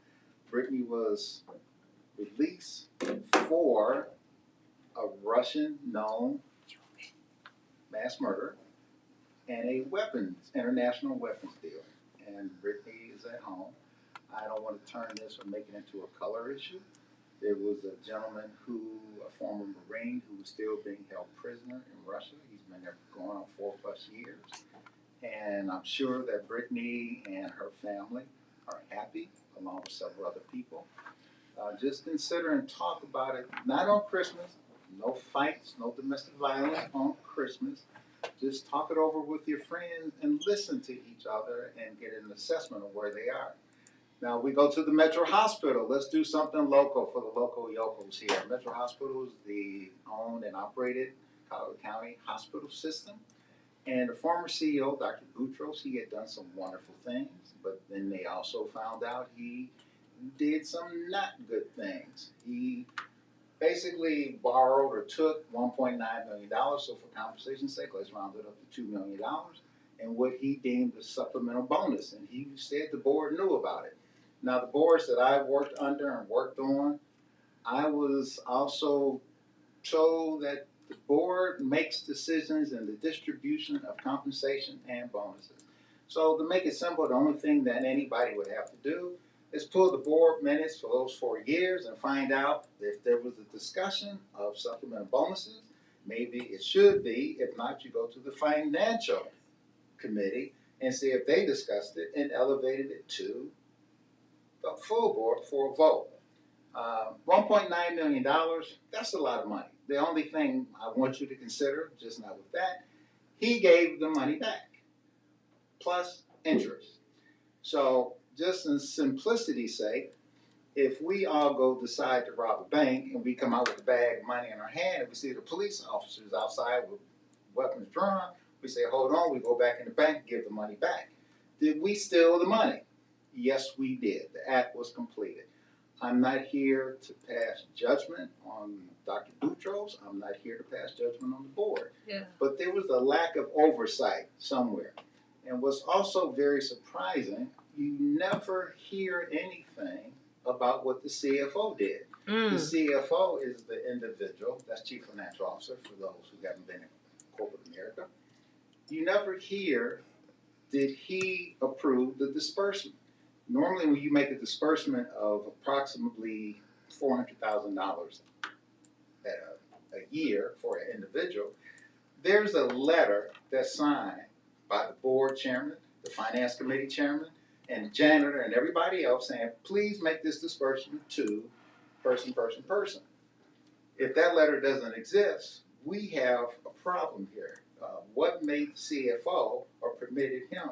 Brittany was released for a Russian known mass murder and a international weapons deal. And Brittany is at home. I don't want to turn this or make it into a color issue. There was a gentleman a former Marine, who was still being held prisoner in Russia. He's been there going on 4+ years. And I'm sure that Brittany and her family are happy, along with several other people. Just consider and talk about it, not on Christmas, no fights, no domestic violence on Christmas. Just talk it over with your friends and listen to each other and get an assessment of where they are. Now we go to the Metro Hospital. Let's do something local for the local yokels here. Metro Hospital is the owned and operated Colorado County hospital system. And the former CEO, Dr. Boutros, he had done some wonderful things, but then they also found out he did some not good things. He basically borrowed or took $1.9 million, so for compensation's sake, let's round it up to $2 million, and what he deemed a supplemental bonus, and he said the board knew about it. Now, the boards that I worked under and worked on, I was also told that the board makes decisions in the distribution of compensation and bonuses. So to make it simple, the only thing that anybody would have to do is pull the board minutes for those 4 years and find out if there was a discussion of supplemental bonuses. Maybe it should be. If not, you go to the financial committee and see if they discussed it and elevated it to the full board for a vote. $1.9 million, that's a lot of money. The only thing I want you to consider, just not with that, he gave the money back, plus interest. So just in simplicity's sake, if we all go decide to rob a bank and we come out with a bag of money in our hand and we see the police officers outside with weapons drawn, we say, hold on, we go back in the bank and give the money back. Did we steal the money? Yes, we did. The act was completed. I'm not here to pass judgment on Dr. Boutros. I'm not here to pass judgment on the board. Yeah. But there was a lack of oversight somewhere. And what's also very surprising, you never hear anything about what the CFO did. The CFO is the individual, that's Chief Financial Officer for those who haven't been in corporate America. You never hear, did he approve the disbursement? Normally, when you make a disbursement of approximately $400,000 a year for an individual, there's a letter that's signed by the board chairman, the finance committee chairman, and the janitor and everybody else saying, please make this disbursement to person. If that letter doesn't exist, we have a problem here. What made the CFO or permitted him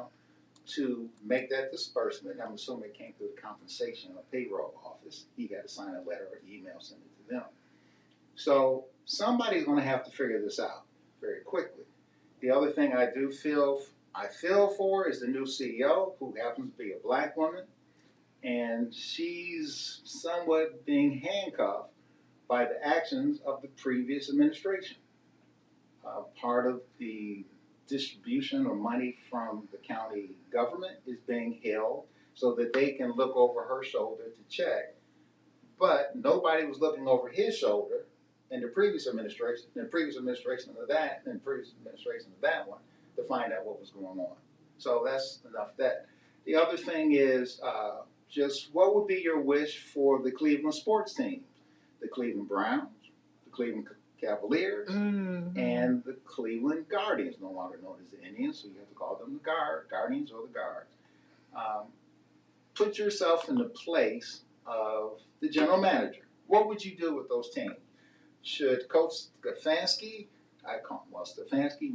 to make that disbursement? I'm assuming it came through the compensation or payroll office. He got to sign a letter or email, send it to them. So somebody's going to have to figure this out very quickly. The other thing I feel for is the new CEO, who happens to be a black woman, and she's somewhat being handcuffed by the actions of the previous administration. Part of the distribution of money from the county government is being held so that they can look over her shoulder to check. But nobody was looking over his shoulder in the previous administration, and the previous administration of that, and the previous administration of that one, to find out what was going on. So that's enough of that. The other thing is just what would be your wish for the Cleveland sports teams? The Cleveland Browns, the Cleveland Cavaliers, and the Cleveland Guardians, no longer known as the Indians, so you have to call them the Guardians or the Guards. Put yourself in the place of the general manager. What would you do with those teams? Should Coach Stefanski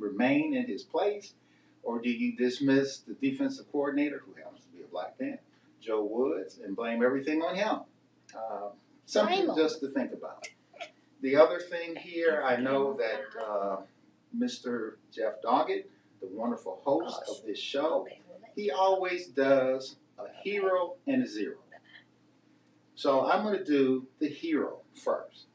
remain in his place, or do you dismiss the defensive coordinator, who happens to be a black man, Joe Woods, and blame everything on him? Something just to think about. The other thing here, I know that Mr. Jeff Doggett, the wonderful host of this show, he always does a hero and a zero. So I'm going to do the hero first.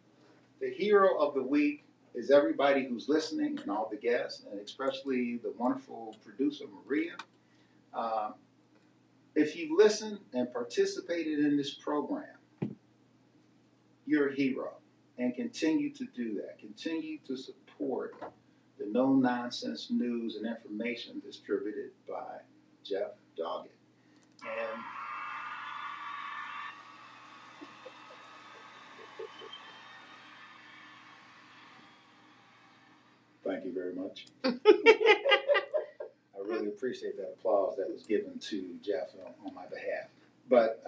The hero of the week is everybody who's listening and all the guests, and especially the wonderful producer, Maria. If you listened and participated in this program, you're a hero, and continue to do that. Continue to support the no-nonsense news and information distributed by Jeff Doggett. And thank you very much. I really appreciate that applause that was given to Jeff on my behalf. But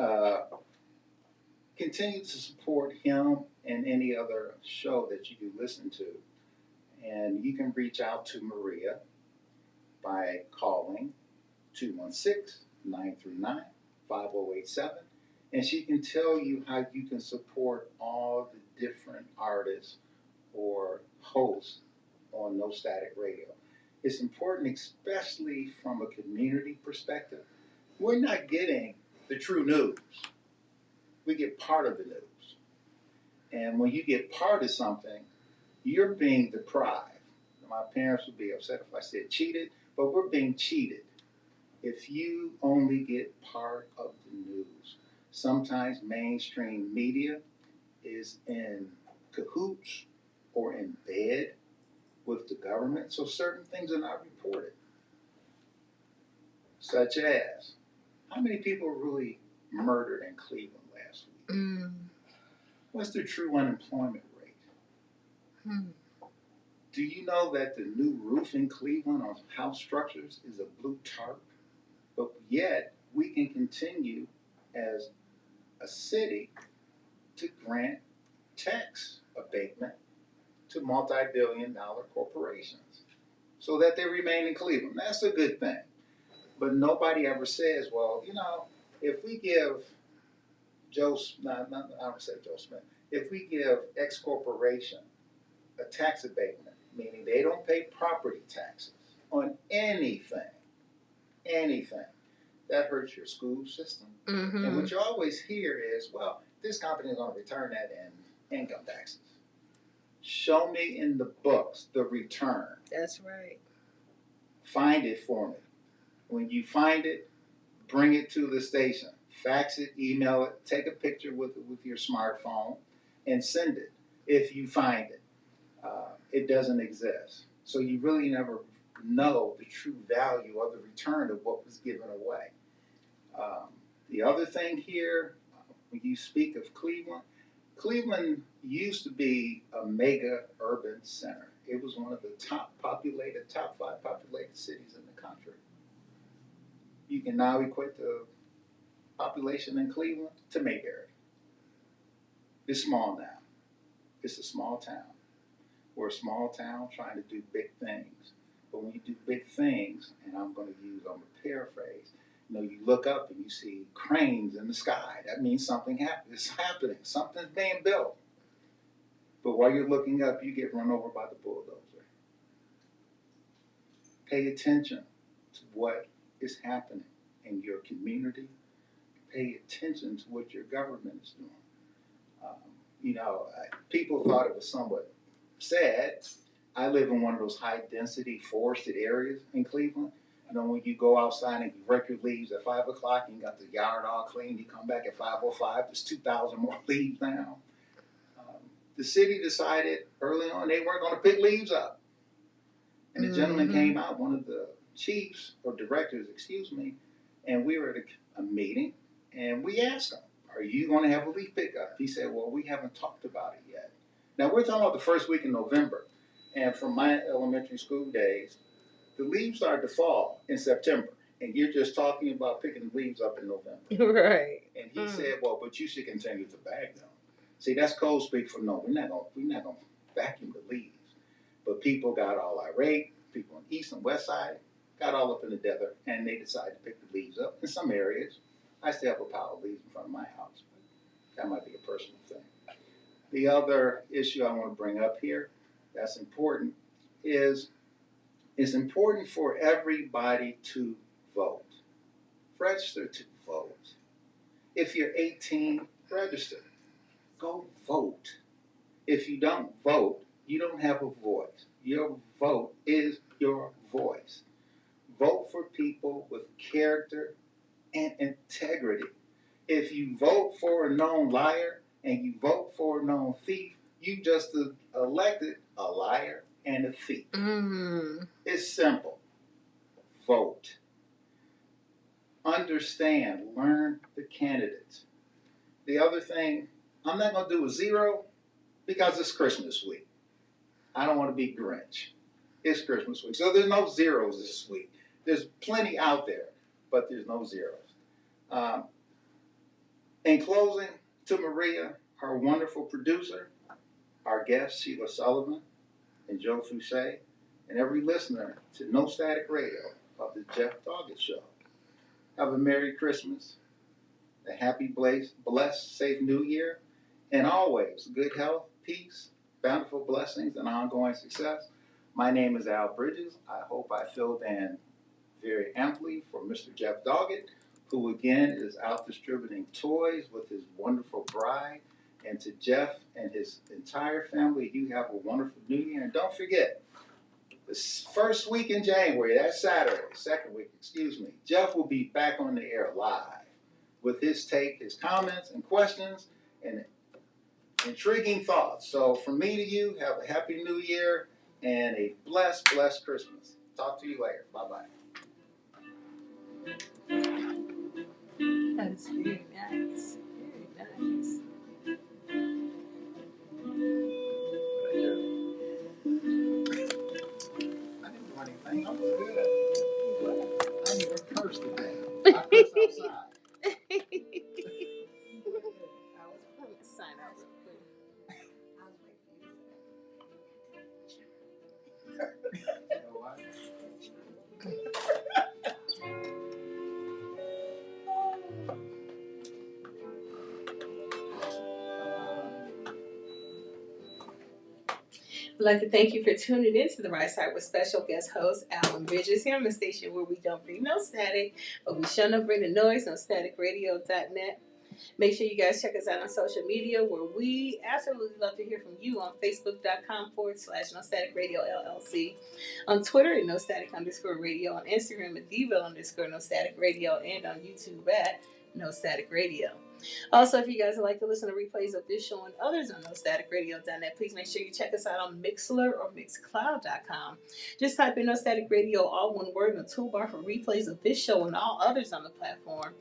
continue to support him and any other show that you do listen to. And you can reach out to Maria by calling 216-939-5087. And she can tell you how you can support all the different artists or hosts on No Static Radio. It's important, especially from a community perspective. We're not getting the true news. We get part of the news. And when you get part of something, you're being deprived. My parents would be upset if I said cheated, but we're being cheated if you only get part of the news. Sometimes mainstream media is in cahoots or in bed with the government, so certain things are not reported. Such as, how many people were really murdered in Cleveland last week? What's the true unemployment rate? Do you know that the new roof in Cleveland on house structures is a blue tarp? But yet, we can continue as a city to grant tax abatement to multi-billion-dollar corporations so that they remain in Cleveland. That's a good thing. But nobody ever says, well, you know, if we give I would say Joe Smith, if we give X corporation a tax abatement, meaning they don't pay property taxes on anything, that hurts your school system. And what you always hear is, well, this company is going to return that in income taxes. Show me in the books the return. That's right. Find it for me. When you find it, bring it to the station. Fax it, email it, take a picture with your smartphone, and send it if you find it. It doesn't exist. So you really never know the true value of the return of what was given away. The other thing here, when you speak of Cleveland, Cleveland used to be a mega urban center. It was one of the top 5 populated cities in the country. You can now equate the population in Cleveland to Mayberry. It's small now. It's a small town. We're a small town trying to do big things. But when you do big things, and I'm going to paraphrase, you know, you look up and you see cranes in the sky. That means something is happening. Something's being built. But while you're looking up, you get run over by the bulldozer. Pay attention to what is happening in your community. Pay attention to what your government is doing. People thought it was somewhat sad. I live in one of those high-density forested areas in Cleveland. You know, when you go outside and you rake your leaves at 5 o'clock and you got the yard all clean, you come back at 5:05, there's 2,000 more leaves now. The city decided early on they weren't going to pick leaves up. And the gentleman came out, one of the chiefs or directors, and we were at a meeting, and we asked him, are you going to have a leaf pickup? He said, well, we haven't talked about it yet. Now, we're talking about the first week in November, and from my elementary school days, the leaves start to fall in September, and you're just talking about picking the leaves up in November. Right. And he said, well, but you should continue to bag them. See, that's code speak for no. We're not going to vacuum the leaves. But people got all irate. People on the east and west side got all up in the desert, and they decided to pick the leaves up. In some areas, I still have a pile of leaves in front of my house. But that might be a personal thing. The other issue I want to bring up here that's important is it's important for everybody to vote. Register to vote. If you're 18, register. Go vote. If you don't vote, you don't have a voice. Your vote is your voice. Vote for people with character and integrity. If you vote for a known liar and you vote for a known thief, you just elected a liar and a thief. It's simple. Vote. Understand, learn the candidates. The other thing, I'm not going to do a zero because it's Christmas week. I don't want to be Grinch. It's Christmas week. So there's no zeros this week. There's plenty out there, but there's no zeros. In closing, to Maria, our wonderful producer, our guest, Susan Sullivan, and Joe Fouche, and every listener to No Static Radio of the Jeff Doggett Show. Have a Merry Christmas, a happy, blessed, safe New Year, and always good health, peace, bountiful blessings, and ongoing success. My name is Al Bridges. I hope I filled in very amply for Mr. Jeff Doggett, who again is out distributing toys with his wonderful bride. And to Jeff and his entire family, you have a wonderful New Year. And don't forget, the first week in January, that's Saturday, second week, Jeff will be back on the air live with his take, his comments and questions and intriguing thoughts. So from me to you, have a happy New Year and a blessed, blessed Christmas. Talk to you later. Bye-bye. That's very nice. Very nice. I didn't do anything. I was good. I didn't even curse today. I cursed outside. I was pulling the sign out real quick. I was waiting for you to say. You know what? I'd like to thank you for tuning in to The Right Side with special guest host Alwyn Bridges here on the station where we don't bring no static, but we sure enough bring the noise on staticradio.net. Make sure you guys check us out on social media where we absolutely love to hear from you on Facebook.com/No Static Radio LLC, on Twitter at No Static _radio, on Instagram at Deville_No Static Radio, and on YouTube at No Static Radio. Also, if you guys would like to listen to replays of this show and others on NoStaticRadio.net, please make sure you check us out on Mixlr or Mixcloud.com. Just type in No Static Radio, all one word, in the toolbar for replays of this show and all others on the platform.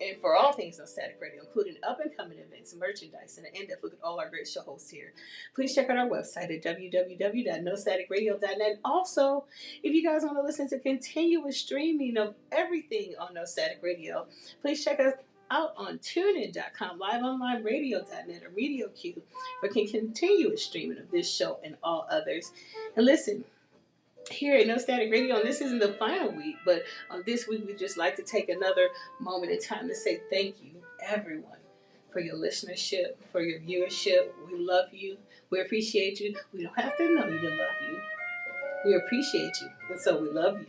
And for all things No Static Radio, including up-and-coming events, merchandise, and an in-depth look at all our great show hosts here. Please check out our website at www.nostaticradio.net. Also, if you guys want to listen to continuous streaming of everything on No Static Radio, please check us out on TuneIn.com, LiveOnlineRadio.net, or MediaQ for continuous streaming of this show and all others. And listen, here at No Static Radio, and this isn't the final week, but on this week, we'd just like to take another moment in time to say thank you, everyone, for your listenership, for your viewership. We love you. We appreciate you. We don't have to know you to love you. We appreciate you, and so we love you.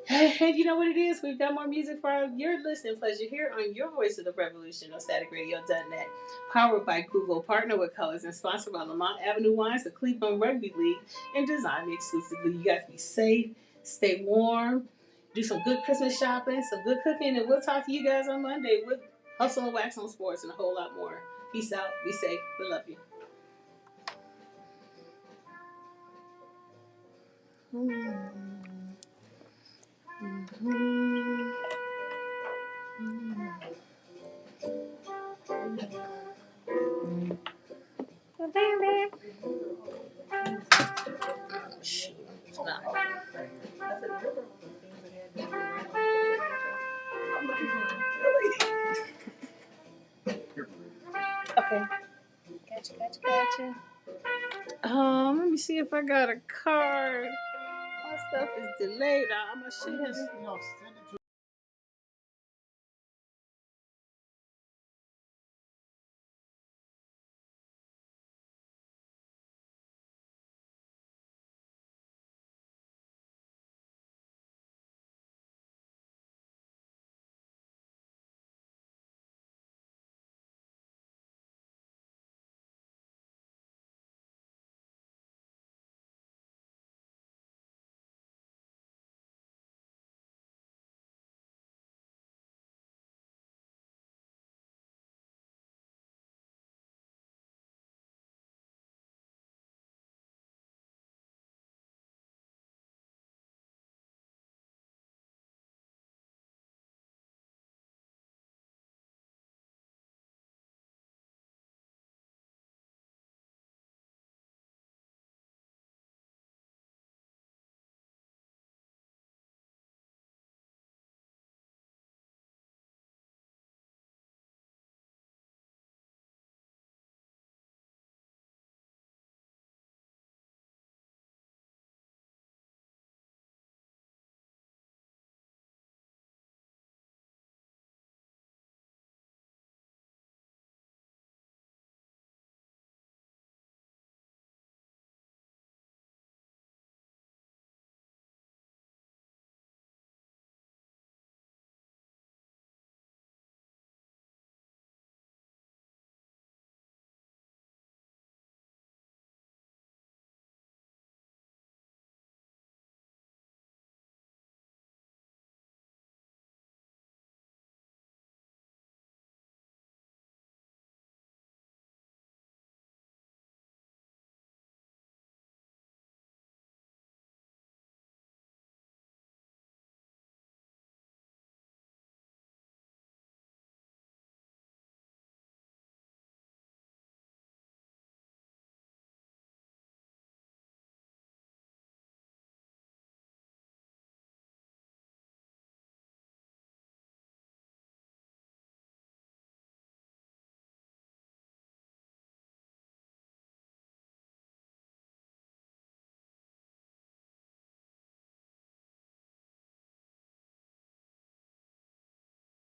And you know what it is? We've got more music for your listening pleasure here on your Voice of the Revolution, NoStaticRadio.net. Powered by Google, partner with Colors, and sponsored by Lamont Avenue Wines, the Cleveland Rugby League, and designed exclusively. You guys be safe, stay warm, do some good Christmas shopping, some good cooking, and we'll talk to you guys on Monday with Hustle and Wax on Sports and a whole lot more. Peace out. Be safe. We love you. Okay. Gotcha. Let me see if I got a card. My stuff is delayed. I'm gonna shoot him.